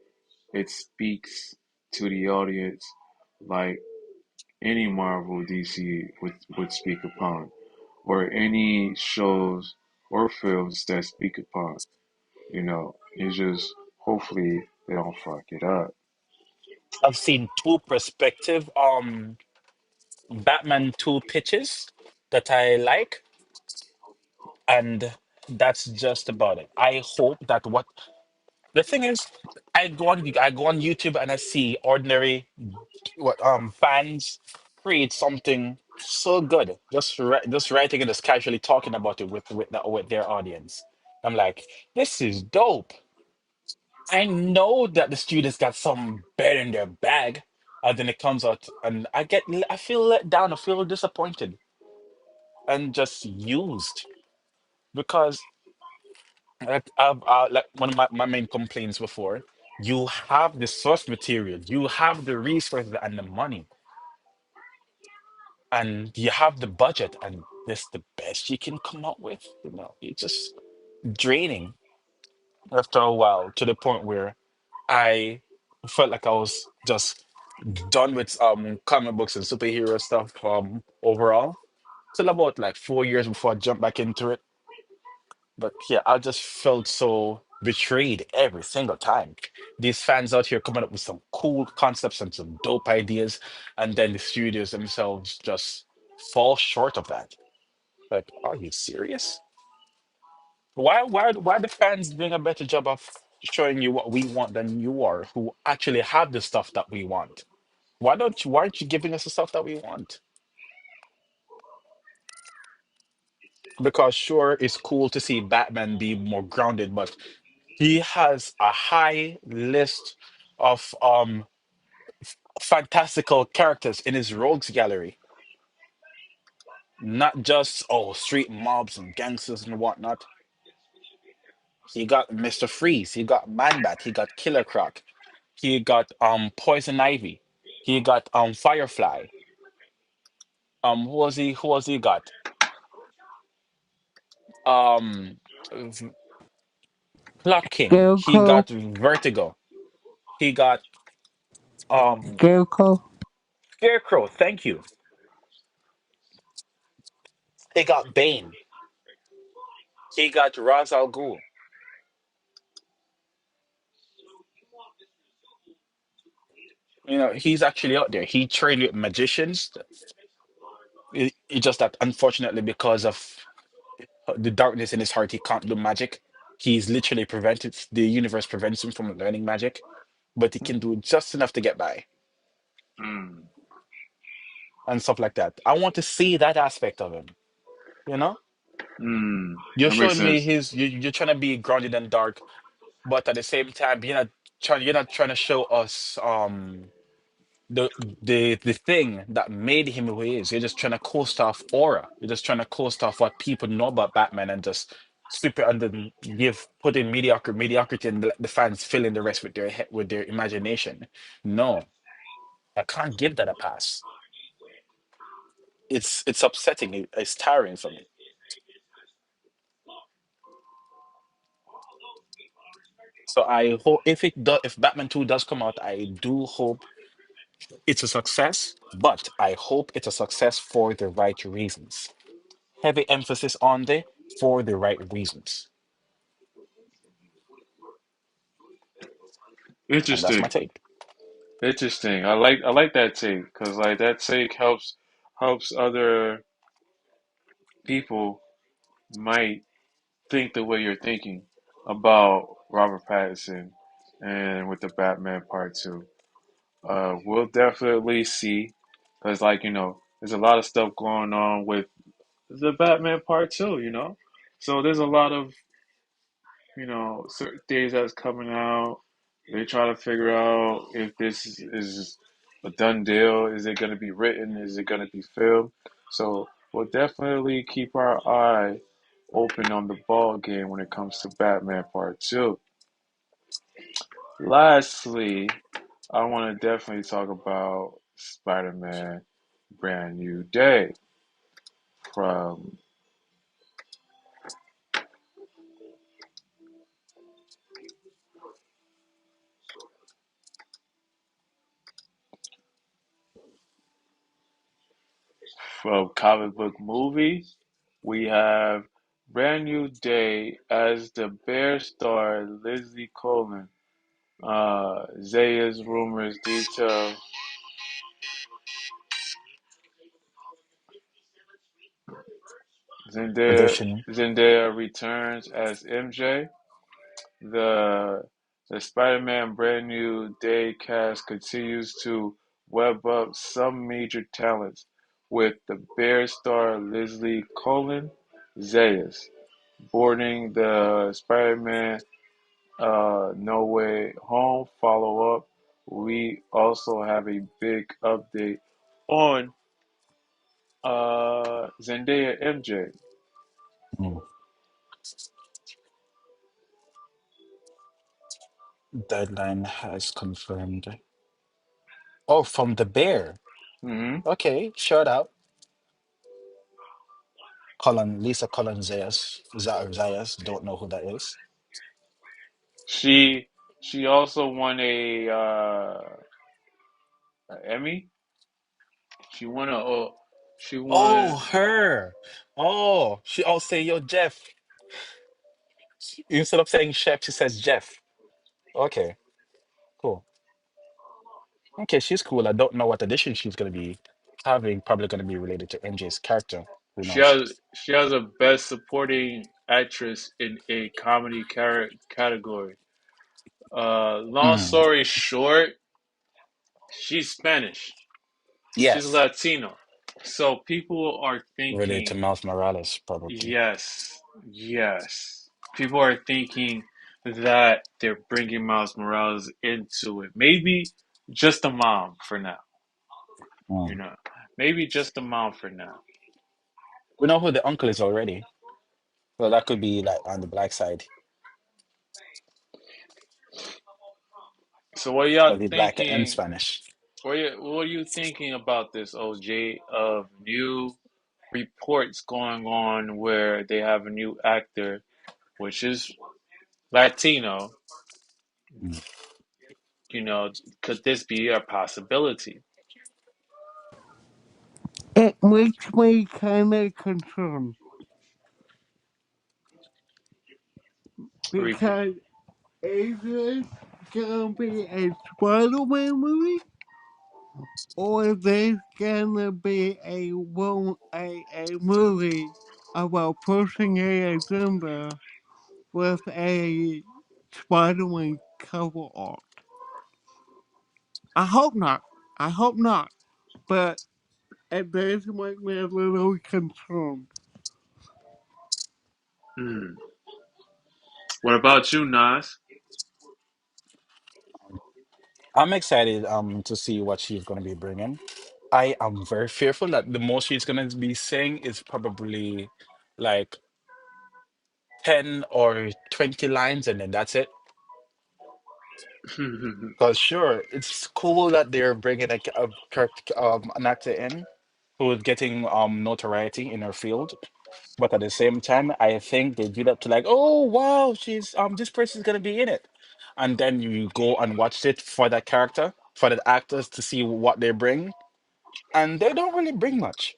it speaks to the audience like any Marvel DC would speak upon, or any shows or films that speak upon. It's just hopefully they don't fuck it up. I've seen two perspective Batman 2 pitches that I like, and that's just about it. I hope that what the thing is, I go on YouTube and I see ordinary what fans create something so good, just writing and just casually talking about it with their audience. I'm like, this is dope. I know that the students got something better in their bag, and then it comes out, and I feel let down, I feel disappointed, and just used because like one of my main complaints before, you have the source material, you have the resources and the money, and you have the budget, and this the best you can come up with. It's just draining after a while to the point where I felt like I was just done with comic books and superhero stuff overall. Till about like 4 years before I jumped back into it. But yeah, I just felt so betrayed every single time. These fans out here coming up with some cool concepts and some dope ideas, and then the studios themselves just fall short of that. Like, are you serious? Why the fans doing a better job of showing you what we want than you are, who actually have the stuff that we want? Why aren't you giving us the stuff that we want? Because sure, it's cool to see Batman be more grounded, but he has a high list of fantastical characters in his rogues gallery. Not just street mobs and gangsters and whatnot. He got Mr. Freeze, he got Man Bat, he got Killer Croc, he got Poison Ivy, he got Firefly. Who was he got? Um V- Clock King. He Scarecrow, got Vertigo. He got um Scarecrow, Scarecrow, thank you. He got Bane. He got Ra's al Ghul. He's actually out there. He trained with magicians. It's just that unfortunately because of the darkness in his heart, he can't do magic. He's literally prevented the universe prevents him from learning magic, but he can do just enough to get by Mm, and stuff like that. I want to see that aspect of him. You know, mm. you're That makes showing me sense. you're trying to be grounded and dark, but at the same time, you're not trying to show us the thing that made him who he is. You're just trying to coast off aura. You're just trying to coast off what people know about Batman and just sweep it under put in mediocrity and let the fans fill in the rest with with their imagination. No, I can't give that a pass. It's upsetting. It's tiring for me. So I hope if Batman 2 does come out, I do hope it's a success, but I hope it's a success for the right reasons. Heavy emphasis on the for the right reasons. And that's my Interesting. take. Interesting. I like that take because like that take helps other people might think the way you're thinking about Robert Pattinson and with the Batman Part Two. We'll definitely see because like there's a lot of stuff going on with the Batman Part Two. So there's a lot of certain things that's coming out. They try to figure out if this is a done deal. Is it going to be written? Is it going to be filmed? So we'll definitely keep our eye open on the ball game when it comes to Batman Part 2. Lastly, I want to definitely talk about Spider-Man Brand New Day from comic book movie. We have Brand New Day as the Bear star Lizzie Coleman. Zaya's rumors detail Addition. Zendaya returns as MJ. The the Spider-Man Brand New Day cast continues to web up some major talents with the Bear star Leslie Colin Zayas boarding the Spider-Man No Way Home follow up. We also have a big update on Zendaya MJ. Mm. Deadline has confirmed. Oh, from the bear. Hmm. Okay, shout out. Lisa Colin Zayas. Don't know who that is. She she also won a Emmy. She won a she Oh, won. her. Oh, she all say, yo, Jeff. Instead of saying chef, she says Jeff. Okay, cool. Okay, she's cool. I don't know what addition she's gonna be having. Probably gonna be related to MJ's character. Who knows? She has a Best Supporting Actress in a Comedy category. Long Mm. story short, she's Spanish. She's Yes, Latino. So people are related to thinking, Miles Morales, probably. yes, yes. People are thinking that they're bringing Miles Morales into it. Maybe just a mom for now. You Mm. know, maybe just a mom for now. We know who the uncle is already. So that could be like on the black side, So what are y'all or the black and thinking? Spanish. What are you thinking about this, OJ, of new reports going on where they have a new actor, which is Latino? Mm. You know, could this be a possibility? It makes me kind of concerned Repeat. because is this gonna be a Spider-Man movie or is this gonna be a movie about pushing a agenda with a Spider-Man cover art. I hope not. I hope not. But it does make me a little concerned. Hmm. What about you, Nas? I'm excited to see what she's going to be bringing. I am very fearful that the most she's going to be saying is probably like 10 or 20 lines, and then that's it. Because sure, it's cool that they're bringing an actor in who is getting notoriety in her field. But at the same time, I think they do that to like, oh wow, she's this person's gonna be in it. And then you go and watch it for that character, for the actors to see what they bring, and they don't really bring much.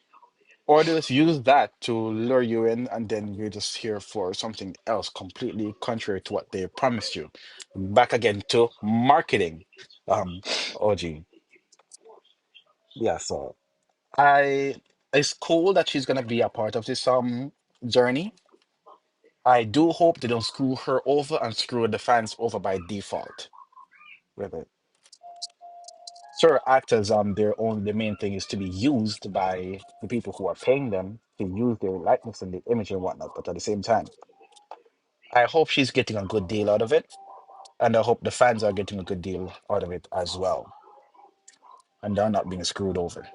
Or they just use that to lure you in, and then you're just here for something else completely contrary to what they promised you. Back again to marketing. OG. Yeah, so I it's cool that she's gonna be a part of this journey. I do hope they don't screw her over and screw the fans over by default with it. Sure, actors the main thing is to be used by the people who are paying them to use their likeness and their image and whatnot, but at the same time, I hope she's getting a good deal out of it, and I hope the fans are getting a good deal out of it as well, and they're not being screwed over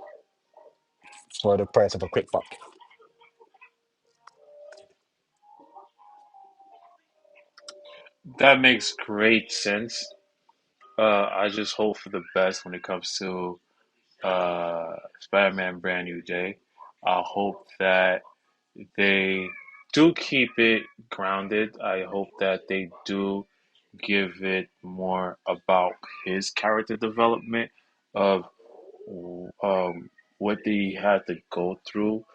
for the price of a quick buck. That makes great sense. I just hope for the best when it comes to Spider-Man Brand New Day. I hope that they do keep it grounded. I hope that they do give it more about his character development of what he had to go through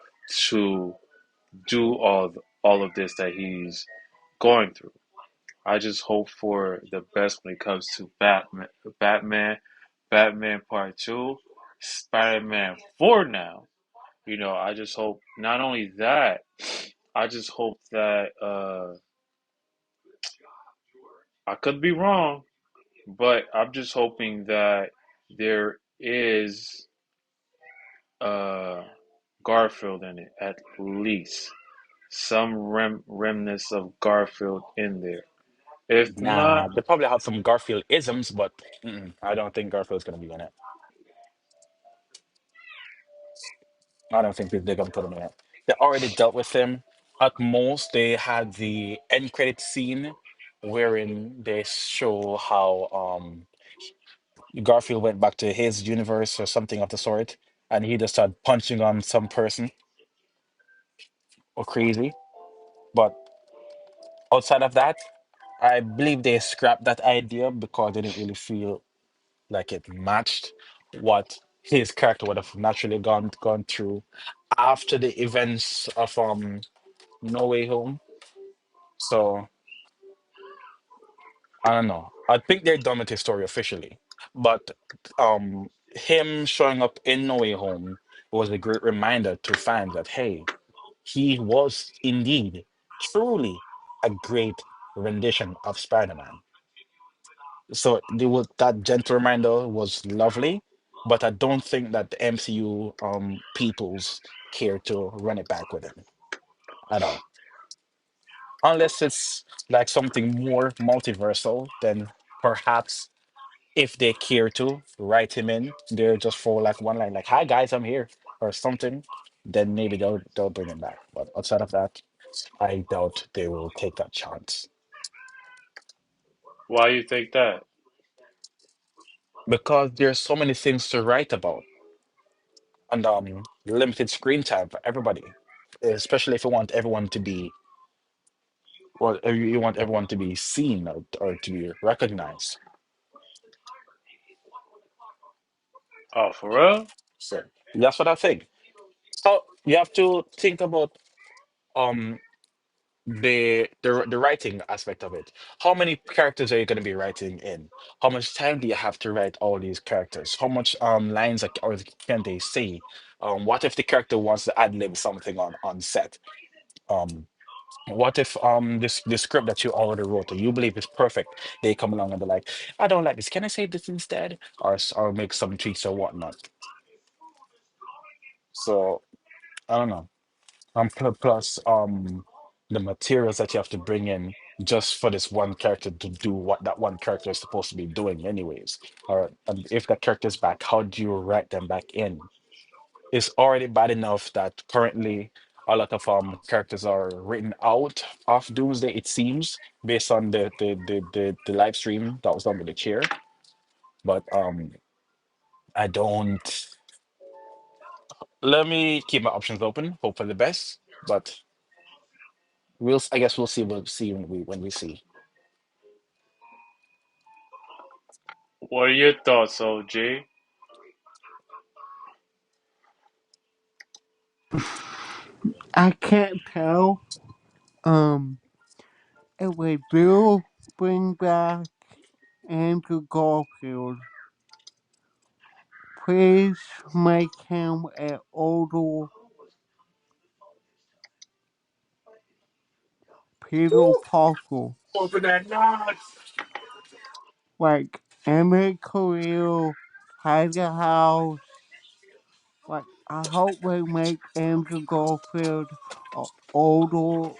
to do all of this that he's going through. I just hope for the best when it comes to Batman, Batman Part Two, Spider-Man 4 now. I just hope not only that, I just hope that I could be wrong, but I'm just hoping that there is uh Garfield in it at least. Some remnants of Garfield in there. If Nah, not, they probably have some Garfield isms, but I don't think Garfield's gonna be in it. I don't think they're gonna put him in it. They already dealt with him. At most, they had the end credit scene wherein they show how Garfield went back to his universe or something of the sort, and he just started punching on some person or crazy. But outside of that, I believe they scrapped that idea because they didn't really feel like it matched what his character would have naturally gone through after the events of No Way Home. So I don't know. I think they're done with his story officially. But him showing up in No Way Home was a great reminder to fans that hey, he was indeed truly a great rendition of Spider-Man. So that gentle reminder was lovely, but I don't think that the MCU peoples care to run it back with him at all. Unless it's like something more multiversal, then perhaps if they care to write him in there just for like one line, like "Hi guys, I'm here" or something, then maybe they'll bring him back. But outside of that, I doubt they will take that chance why you think that? because there's so many things to write about and limited screen time for everybody, especially if you want everyone to be well, if you want everyone to be seen or to be recognized. Oh, for real? So that's what I think. So you have to think about um the writing aspect of it. How many characters are you going to be writing in? How much time do you have to write all these characters? How much lines or can they say? What if the character wants to ad lib something on set? What if this script that you already wrote or you believe is perfect, they come along and they're like, I don't like this. Can I say this instead? Or make some tweaks or whatnot. So I don't know. Plus the materials that you have to bring in just for this one character to do what that one character is supposed to be doing anyways. Or and if that character is back, how do you write them back in? It's already bad enough that currently a lot of characters are written out of Doomsday, it seems, based on the live stream that was done with the chair. But I don't let me keep my options open, hope for the best. But I guess we'll see. We'll see when we see. What are your thoughts, OJ? I can't tell. Um, if we do bring back Andrew Garfield, please make him an older Peter Parker. Open that nuts. Like Emmett Career had a house. Like I hope they make Andrew Garfield a older,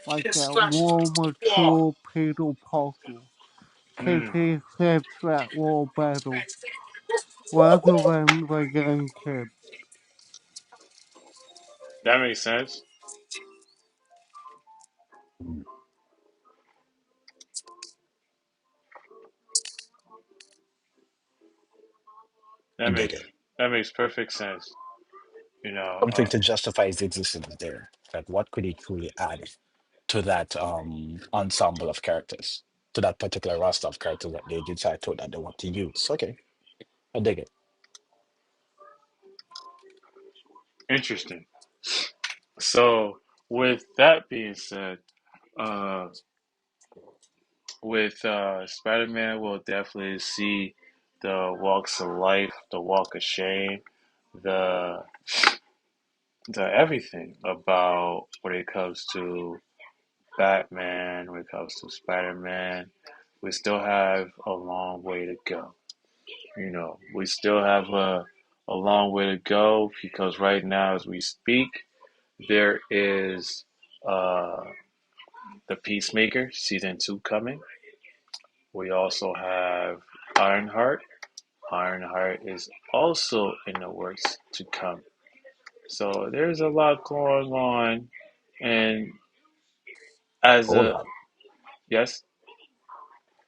like It's a splash. more Whoa. mature Peter Parker. Cause Hmm, he fits that role better, rather than the young kid. that makes sense. Mm, I That dig makes it. that makes perfect sense. You know, Something to justify his existence there. Like what could he truly add to that ensemble of characters, to that particular roster of characters that they decide to that they want to use. Okay, I dig it. interesting. So, with that being said, uh, with Spider-Man, we'll definitely see the walks of life, the walk of shame, the the everything about when it comes to Batman, when it comes to Spider-Man. We still have a long way to go. You know, we still have a long way to go because right now, as we speak, there is uh, the Peacemaker season 2 coming. We also have Ironheart. Ironheart is also in the works to come. So there's a lot going on, and as Whole a lot. yes,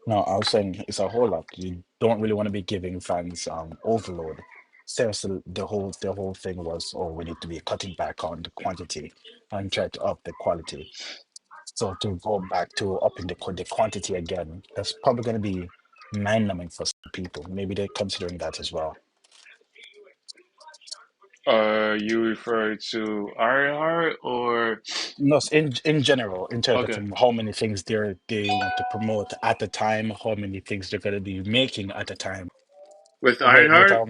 No, I was saying it's a whole lot. You don't really want to be giving fans overload. Seriously, the whole thing was, oh, we need to be cutting back on the quantity and try to up the quality. So to go back to upping the quantity again, that's probably going to be mind-numbing for some people. Maybe they're considering that as well. are you referring to Ironheart or No, in general, in terms of okay how many things they want to promote at the time, how many things they're going to be making at the time. with With Ironheart?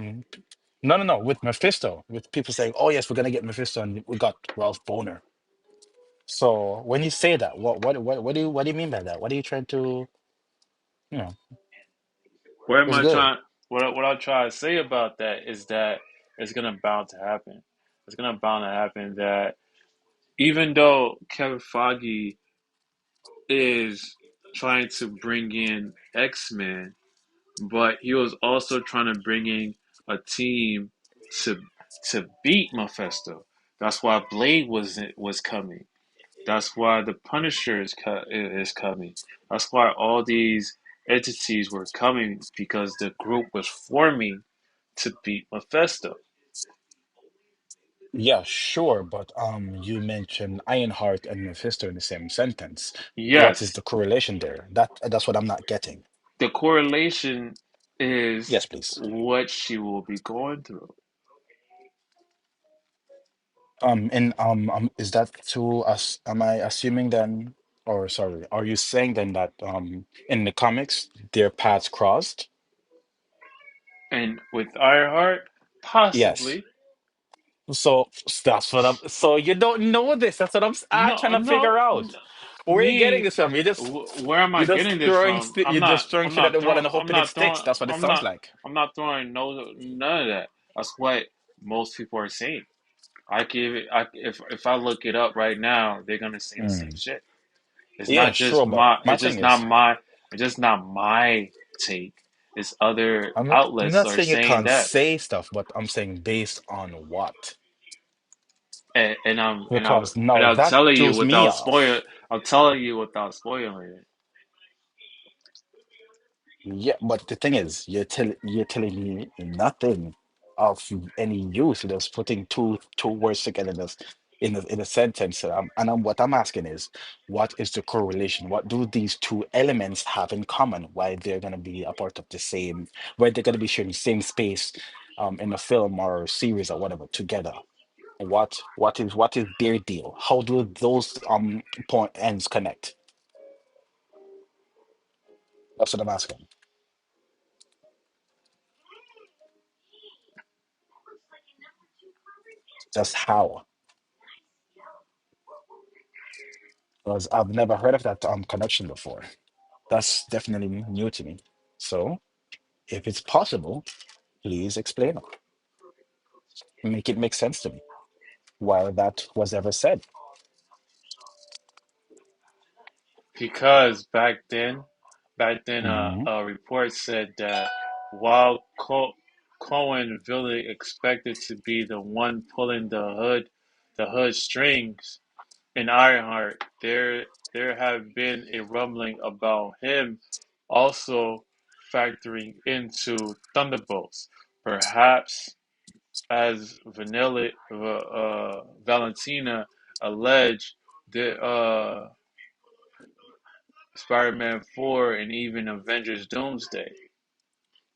no, with Mephisto, with people saying, "Oh yes, we're gonna get Mephisto," and we got Ralph Boner. So when you say that, what do you mean by that? What are you trying to, you know, What am it's I good. trying? What I try to say about that is that it's gonna bound to happen. It's gonna bound to happen that even though Kevin Feige is trying to bring in X-Men, but he was also trying to bring in a team to beat Mephisto. That's why Blade was coming. That's why the Punisher is coming. That's why all these entities were coming because the group was forming to beat Mephisto. Yeah, sure, but you mentioned Ironheart and Mephisto in the same sentence. What is Yes, the correlation there? That's what I'm not getting. the correlation is Yes, please. what she will be going through. And is that to us? Am I assuming then, or sorry, are you saying then that in the comics their paths crossed? And with Ironheart, Yes. possibly, So that's what I'm. So you don't know this. That's what I'm No, trying to no, figure out. Where are you getting me. this from? Where am I getting this from? You're just throwing I'm shit at not the wall throwing. and I'm hoping it not sticks. throwing. That's what it I'm sounds not. like. I'm not throwing none of that. That's what most people are saying. I give it. If I look it up right now, they're gonna say the same Hmm. shit. It's Yeah, not just sure, but my. my thing is, It's just not my take. It's other I'm outlets not are saying you saying can't that, say stuff, but I'm saying based on what? Because and now I'll that tell you throws me without spoil. off. I'll tell you without spoiling Yeah, but the thing is, you're telling me nothing of any use. You're just putting two words together in a sentence. What I'm asking is, what is the correlation? What do these two elements have in common? Why they're gonna be a part of the same? Why they're gonna be sharing the same space, in a film or series or whatever together? What is their deal? How do those point ends connect? That's what I'm asking. Just how? Because I've never heard of that connection before. That's definitely new to me. So, if it's possible, please explain it. Make it make sense to me. Why that was ever said. because back then, Hmm. a report said that while Cohen really expected to be the one pulling the hood strings in Ironheart, there have been a rumbling about him also factoring into Thunderbolts, perhaps as Valentina alleged. The Spider-Man 4, and even Avengers Doomsday.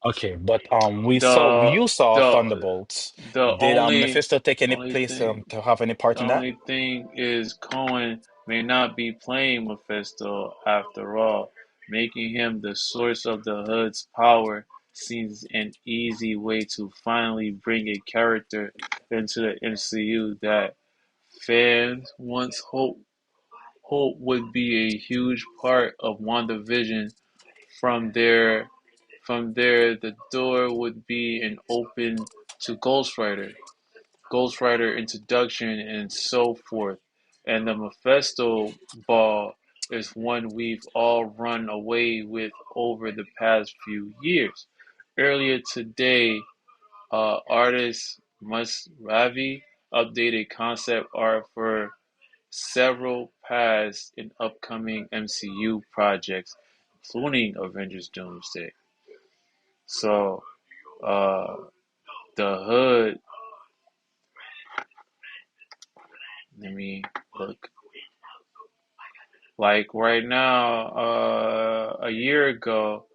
Okay, but we saw The you saw the Thunderbolts. the Did only Mephisto take any only place thing to have any part the in that? only thing is Cohen may not be playing Mephisto after all. Making him the source of the Hood's power seems an easy way to finally bring a character into the MCU that fans once hoped would be a huge part of WandaVision. From there, from there, the door would be an open to Ghost Rider introduction, and so forth. And the Mephisto ball is one we've all run away with over the past few years. Earlier today, artist Mus Ravi updated concept art for several past and upcoming MCU projects, including Avengers Doomsday. So, uh, the Hood, let me look. Like right now, a year ago,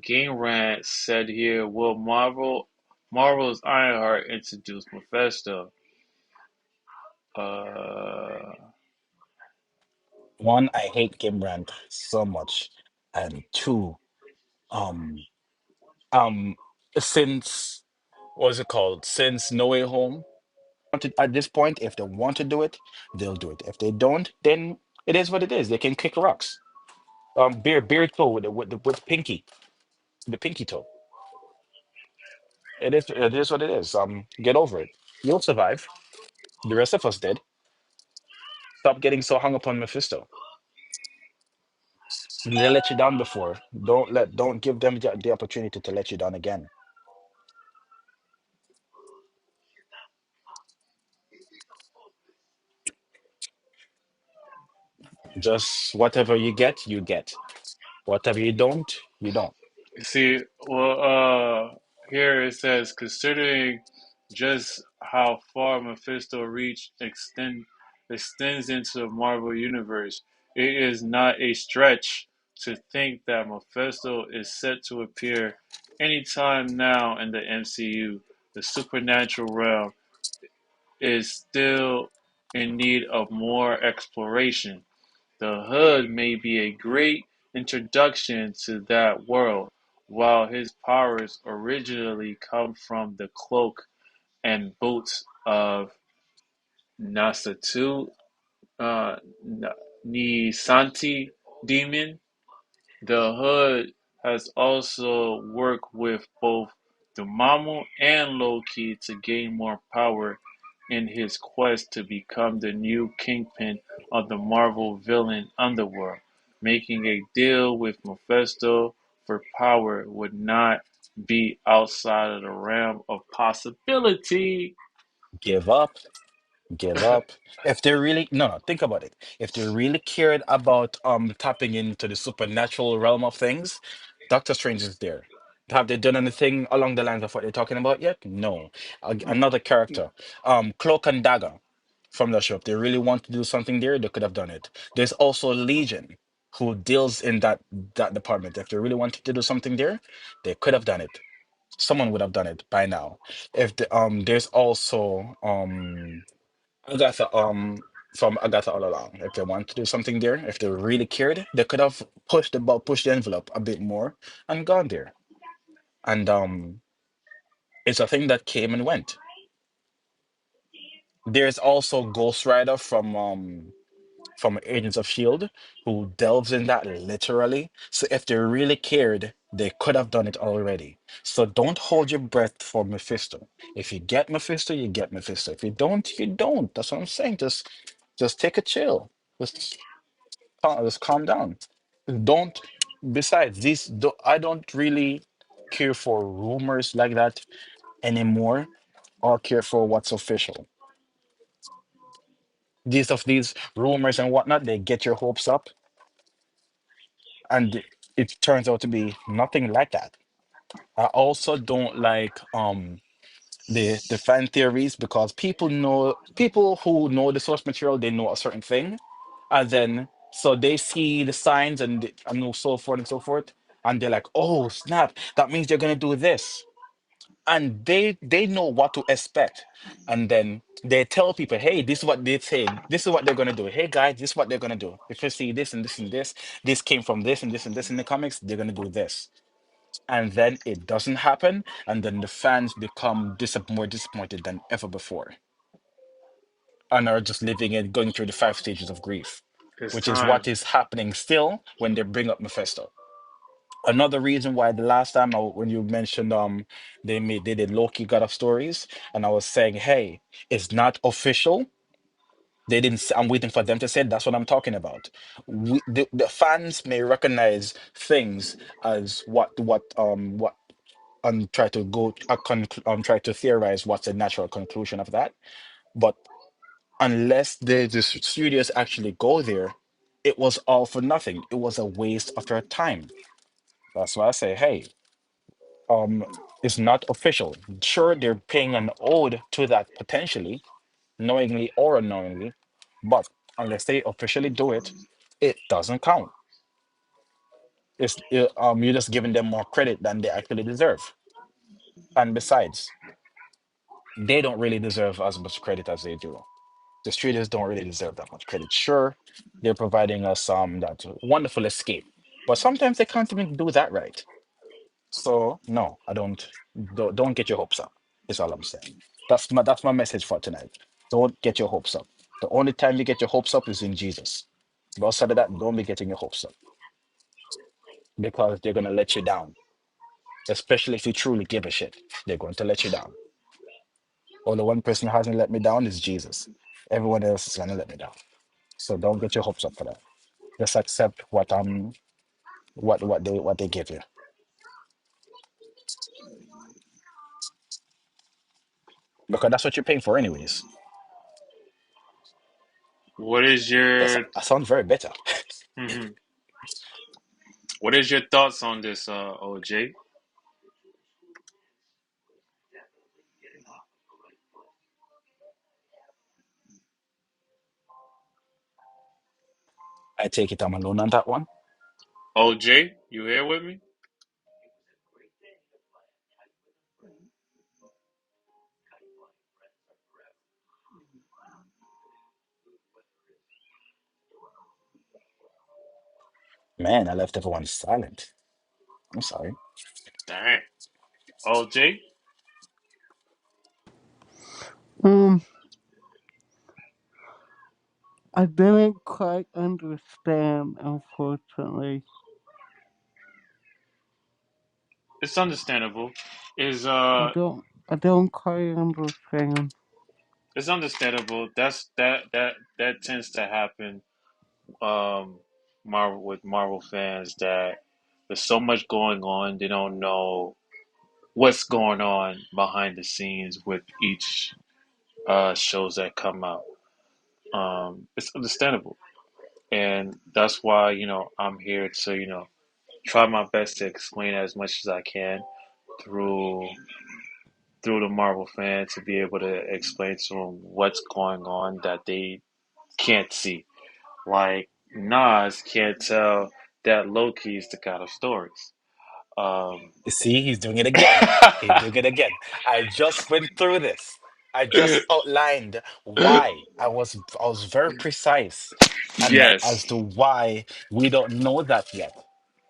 Game Rant said here, will Marvel's Ironheart introduce Mephisto? Uh, One, I hate Gimbrand so much, and two, um, um, since what's it called? Since No Way Home, at this point, if they want to do it, they'll do it. If they don't, then it is what it is. They can kick rocks. Bear toe with pinky, the pinky toe. It is what it is. Get over it. You'll survive. The rest of us did. Stop getting so hung up on Mephisto. They let you down before. Don't give them the opportunity to let you down again. Just whatever you get, you get. Whatever you don't, you don't. See, here it says, considering just how far Mephisto reach extends into the Marvel universe, it is not a stretch to think that Mephisto is set to appear anytime now in the MCU. The supernatural realm is still in need of more exploration. The Hood may be a great introduction to that world, while his powers originally come from the Cloak and boots of Nasatu uh, Nisanti demon. The Hood has also worked with both Dormammu and Loki to gain more power in his quest to become the new kingpin of the Marvel villain underworld. Making a deal with Mephisto for power would not be outside of the realm of possibility. Give up. Give up. If they really no, think about it. If they really cared about tapping into the supernatural realm of things, Doctor Strange is there. Have they done anything along the lines of what they're talking about yet? No. Another character, Cloak and Dagger from the show. If they really want to do something there, they could have done it. There's also Legion, who deals in that department. If they really wanted to do something there, they could have done it. Someone would have done it by now. If there's also Agatha, from Agatha all along. If they want to do something there, if they really cared, they could have pushed the envelope a bit more and gone there. And it's a thing that came and went. There's also Ghost Rider from Agents of Shield, who delves in that literally. So if they really cared, they could have done it already. So don't hold your breath for Mephisto. If you get Mephisto, you get Mephisto. If you don't, you don't. That's what I'm saying. Just take a chill. Just calm down. Don't. Besides, I don't really care for rumors like that anymore, or care for what's official. These rumors and whatnot, they get your hopes up, and it turns out to be nothing like that. I also don't like the fan theories, because people who know the source material, they know a certain thing, and then so they see the signs and so forth and so forth, and they're like, oh snap, that means they're gonna do this, and they know what to expect, and then they tell people, hey, this is what they say, this is what they're gonna do, hey guys, this is what they're gonna do, if you see this and this and this came from this and this and this in the comics, they're gonna do this, and then it doesn't happen, and then the fans become more disappointed than ever before, and are just living and going through the five stages of grief, It's which is time. what is happening still when they bring up Mephisto. Another reason why the last time when you mentioned they did Loki God of Stories, and I was saying, hey, it's not official. They didn't. I'm waiting for them to say it. That's what I'm talking about. The fans may recognize things as what try to try to theorize what's the natural conclusion of that. But unless the studios actually go there, it was all for nothing. It was a waste of their time. That's why I say, hey, um, it's not official. Sure, they're paying an ode to that potentially, knowingly or unknowingly, but unless they officially do it, it doesn't count. You're just giving them more credit than they actually deserve. And besides, they don't really deserve as much credit as they do. The studios don't really deserve that much credit. Sure, they're providing us that wonderful escape, but sometimes they can't even do that right. So no, I don't get your hopes up. Is all I'm saying. That's my message for tonight. Don't get your hopes up. The only time you get your hopes up is in Jesus. But outside of that, don't be getting your hopes up, because they're gonna let you down. Especially if you truly give a shit, they're going to let you down. Only one person who hasn't let me down is Jesus. Everyone else is gonna let me down. So don't get your hopes up for that. Just accept what they give you, because that's what you're paying for anyways. What is Yes, your I sound very better. mhm. What is your thoughts on this, OJ? I take it I'm alone on that one. OJ, you here with me? Man, I left everyone silent. I'm sorry. Dang. OJ? Um, I didn't quite understand, unfortunately. It's understandable. Is I don't quite understand. it's understandable. That tends to happen. Marvel with Marvel fans that there's so much going on, they don't know what's going on behind the scenes with each shows that come out. It's understandable, and that's why I'm here to try my best to explain as much as I can through through the Marvel fan to be able to explain to them what's going on that they can't see. Like Nas can't tell that Loki is the god of stories. Um, You see, he's doing it again. He's doing it again. I just went through this. I just outlined why. I was very precise and yes, as to why we don't know that yet.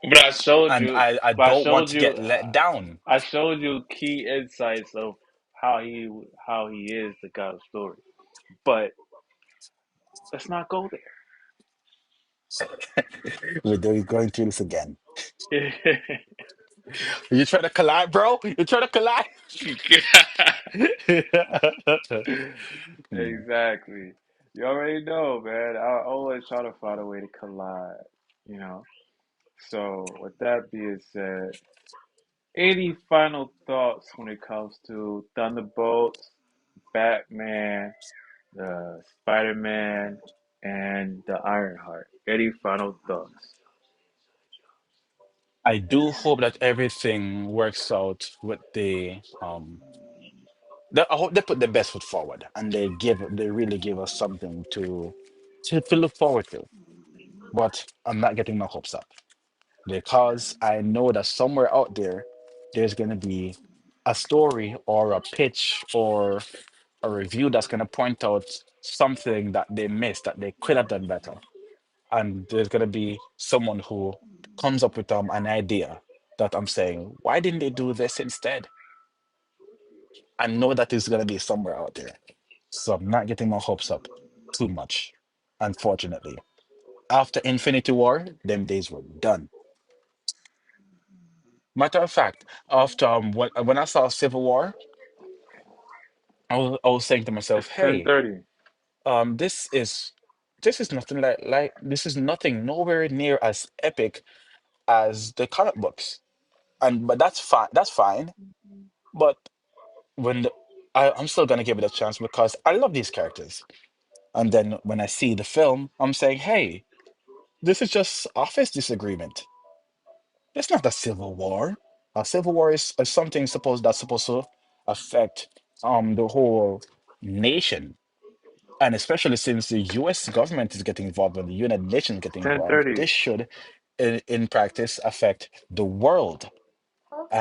but I showed And you. I But I don't want showed to you. get let down. I showed you key insights of how he is the god of story. But let's not go We're going through this again. there. You trying to collide, bro? You trying to collide? Hmm. Exactly. You already know, man. I always try to find a way to collide. You know. So with that being said, any final thoughts when it comes to Thunderbolts, Batman, the Spider-Man, and the Ironheart? Any final thoughts? I do hope that everything works out with I hope they put the best foot forward and they really give us something to look forward to. But I'm not getting my hopes up because I know that somewhere out there there's gonna be a story or a pitch or a review that's gonna point out something that they missed that they could have done better. And there's gonna be someone who comes up with an idea that I'm saying, why didn't they do this instead? I know that is gonna be somewhere out there. So I'm not getting my hopes up too much, unfortunately. After Infinity War, them days were done. Matter of fact, after when I saw Civil War, I was saying to myself, It's 10:30. this is nothing this is nothing nowhere near as epic as the comic books. And but that's fine. That's fine. But when I'm still gonna give it a chance because I love these characters. And then when I see the film, I'm saying, hey, this is just office disagreement. It's not a civil war. A civil war is something supposed to affect the whole nation. And especially since the US government is getting involved and the United Nations It's getting involved, 10:30. this should in practice affect the world.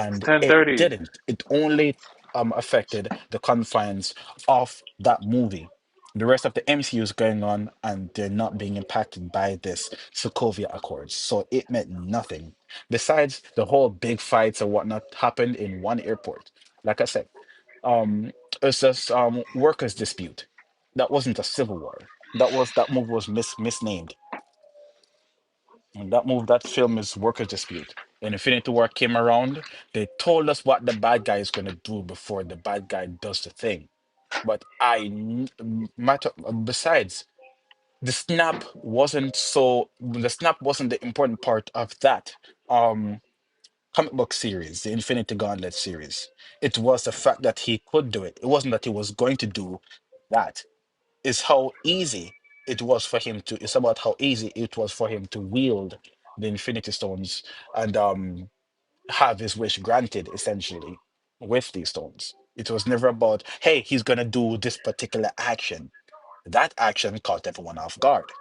It's And it 10:30. didn't. It only affected the confines of that movie. The rest of the MCU is going on, and they're not being impacted by this Sokovia Accords. So it meant nothing. Besides, the whole big fights and whatnot happened in one airport. Like I said, it's just workers' dispute. That wasn't a civil war. That movie was misnamed. And that film is Workers' Dispute. When Infinity War came around, they told us what the bad guy is gonna do before the bad guy does the thing. But matter besides, the snap wasn't the important part of that um comic book series, the Infinity Gauntlet series. It was the fact that he could do it. It wasn't that he was going to do that. It's how easy it was for him to it's about how easy it was for him to wield the infinity stones and have his wish granted essentially with these stones. It was never about, hey, he's gonna do this particular action. That action caught everyone off guard.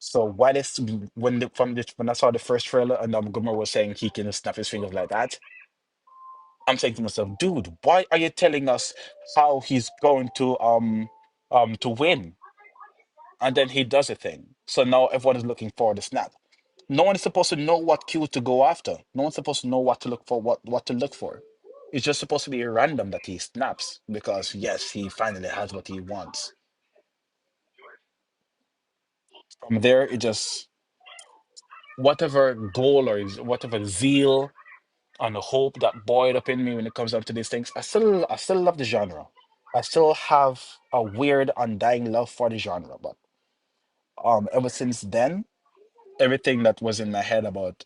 So why this when I saw the first trailer and Gummer was saying he can snap his fingers like that, I'm saying to myself, dude, why are you telling us how he's going to win? And then he does a thing. So now everyone is looking for the snap. No one is supposed to know what cue to go after. No one's supposed to know what to look for, what to look for. It's just supposed to be random that he snaps because yes, he finally has what he wants. From there, it just whatever goal or whatever zeal and hope that boiled up in me when it comes up to these things. I still love the genre. I still have a weird undying love for the genre, but ever since then, everything that was in my head about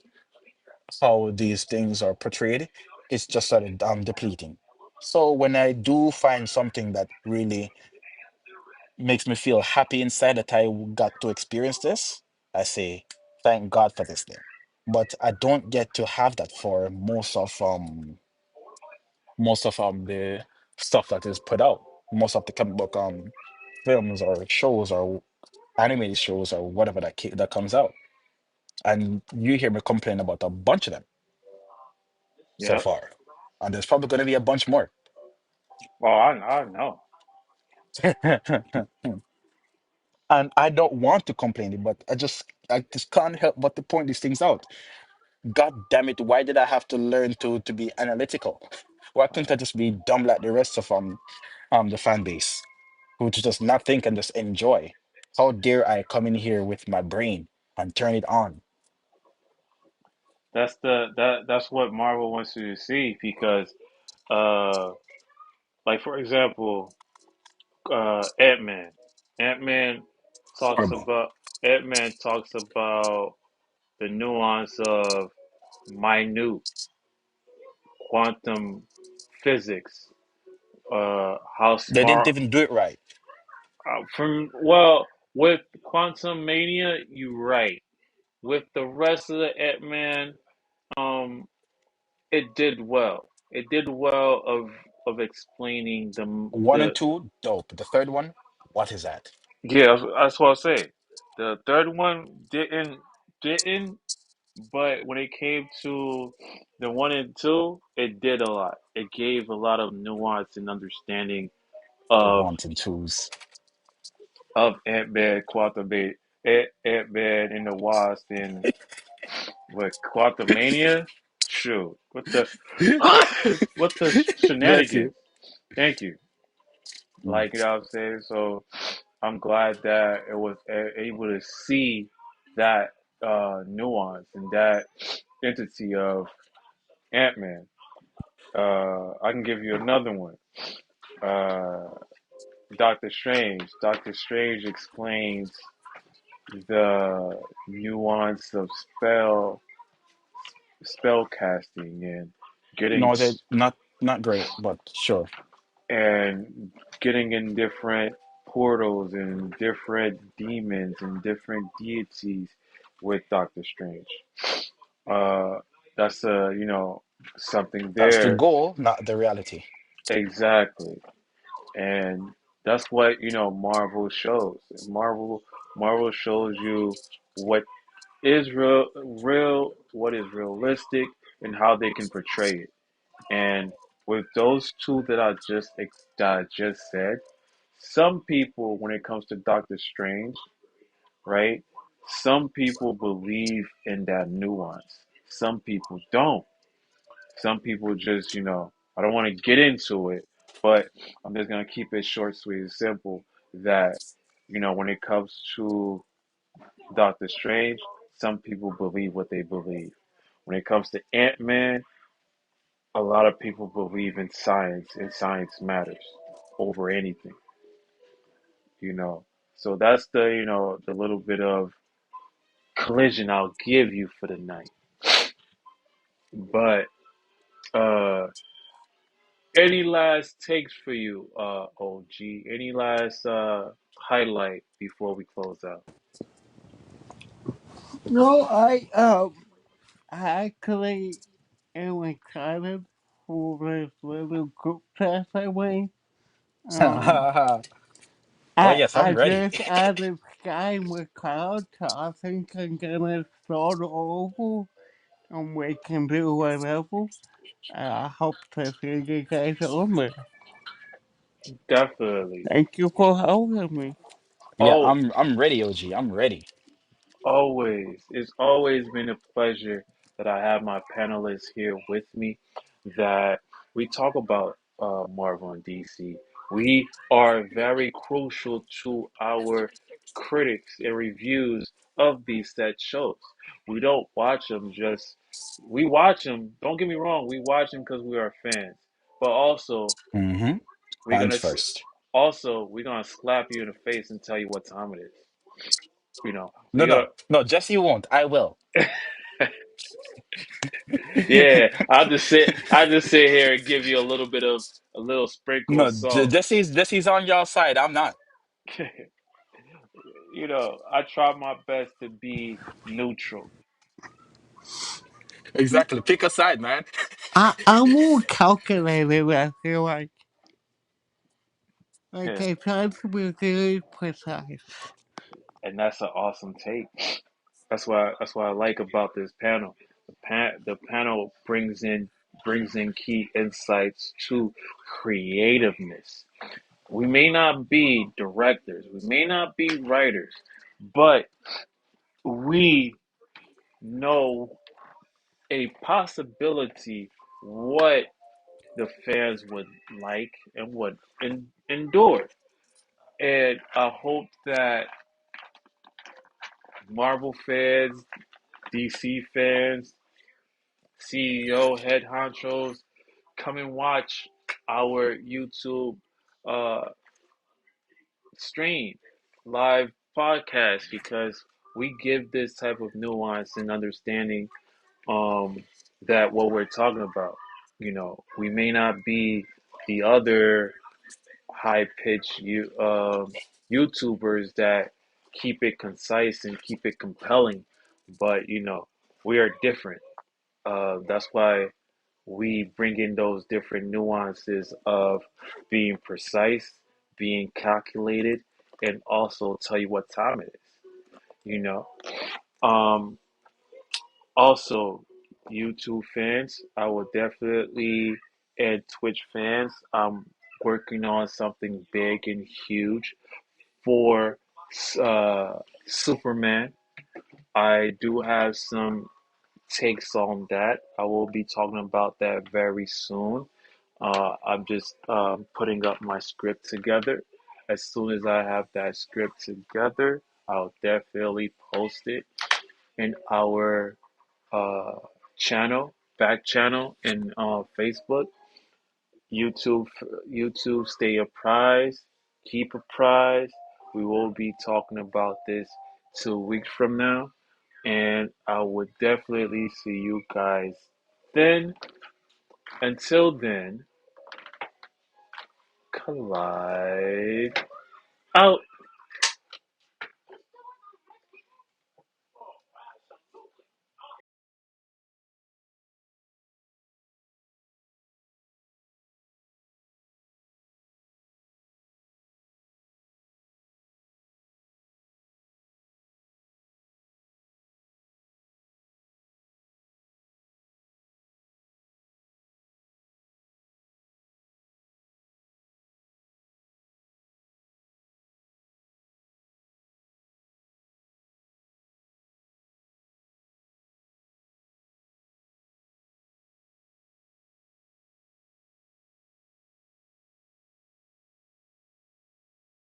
how these things are portrayed is just started depleting. So when I do find something that really makes me feel happy inside that I got to experience this, I say thank God for this thing. But I don't get to have that for most of the stuff that is put out. Most of the comic book films or shows or animated shows or whatever that comes out. And you hear me complain about a bunch of them so Yep. far. And there's probably going to be a bunch more. Well, I know. And I don't want to complain, but I just can't help but to point these things out. God damn it, why did I have to learn to be analytical? Why couldn't I just be dumb like the rest of the fan base who to just not think and just enjoy? How dare I come in here with my brain and turn it on? That's what Marvel wants you to see because uh like for example, Ant-Man. Ant-Man talks Horrible. about Ant-Man talks about the nuance of minute quantum physics, how They didn't smart even do it right. from well with Quantum Mania, you're right. With the rest of the Ant-Man, um, it did well. It did well of explaining One and the two, dope. The third one, what is that? yeah. That's what I say. The third one didn't, but when it came to the one and two, it did a lot. It gave a lot of nuance and understanding The of ones and twos. Ant Man, Ant Man and the Wasp, and with Quantumania. Shoot, what the what the Bless you. shenanigans? Thank you. Mm. Like you know what I'm saying. So I'm glad that it was able to see that nuance and that entity of Ant Man. I can give you another one. Uh, Doctor Strange. Doctor Strange explains the nuance of spell casting and getting No, they not great, but sure. and getting in different portals and different demons and different deities with Doctor Strange. Uh, that's something That's the there goal, not the reality. exactly, and that's what Marvel shows. Marvel shows you what is what is realistic, and how they can portray it. And with those two that I just said, some people, when it comes to Doctor Strange, right? Some people believe in that nuance. Some people don't. Some people just, I don't want to get into it, but I'm just gonna keep it short, sweet, and simple. That, when it comes to Doctor Strange, some people believe what they believe. When it comes to Ant Man, a lot of people believe in science, and science matters over anything, you know. So that's the little bit of collision I'll give you for the night. But uh any last takes for you, OG? Any last highlight before we close out? No, I actually am excited for this little group test I went. Um, Oh yes, I I'm ready. just added Sky McCloud, so I think I'm gonna start over and we can do whatever. I hope to see you guys on there. Definitely. Thank you for having me. Yeah, Oh, I'm ready, OG. I'm ready. always. It's always been a pleasure that I have my panelists here with me. That we talk about Marvel and DC. We are very crucial to our critics and reviews of these set shows. We don't watch them just. We watch them. Don't get me wrong. We watch them because we are fans. But also, Mm-hmm. we're Fans gonna first. we're gonna slap you in the face and tell you what time it is. No, We got. no, no. Jesse won't. I will. Yeah, I just sit here and give you a little bit of a little sprinkle of No, salt. Jesse's on your side. I'm not. I try my best to be neutral. Exactly. Pick a side, man. I'm more calculated, I feel like. Like, Yeah, I try to be very precise. and that's an awesome take. That's what I like about this panel. The panel brings in key insights to creativeness. We may not be directors, we may not be writers, but we know a possibility what the fans would like and would endure. And I hope that Marvel fans, DC fans, CEO, head honchos come and watch our YouTube uh, stream, live podcast, because we give this type of nuance and understanding um, that what we're talking about. We may not be the other high pitched YouTubers that keep it concise and keep it compelling, but we are different. That's why we bring in those different nuances of being precise, being calculated, and also tell you what time it is. You know. Um, Also, YouTube fans, I will definitely, and Twitch fans, I'm working on something big and huge for Superman. I do have some takes on that. I will be talking about that very soon. I'm just putting up my script together. As soon as I have that script together, I'll definitely post it in our uh, back channel, in Facebook, YouTube. YouTube, stay apprised, keep apprised. We will be talking about this 2 weeks from now, and I would definitely see you guys then. Until then, collide out.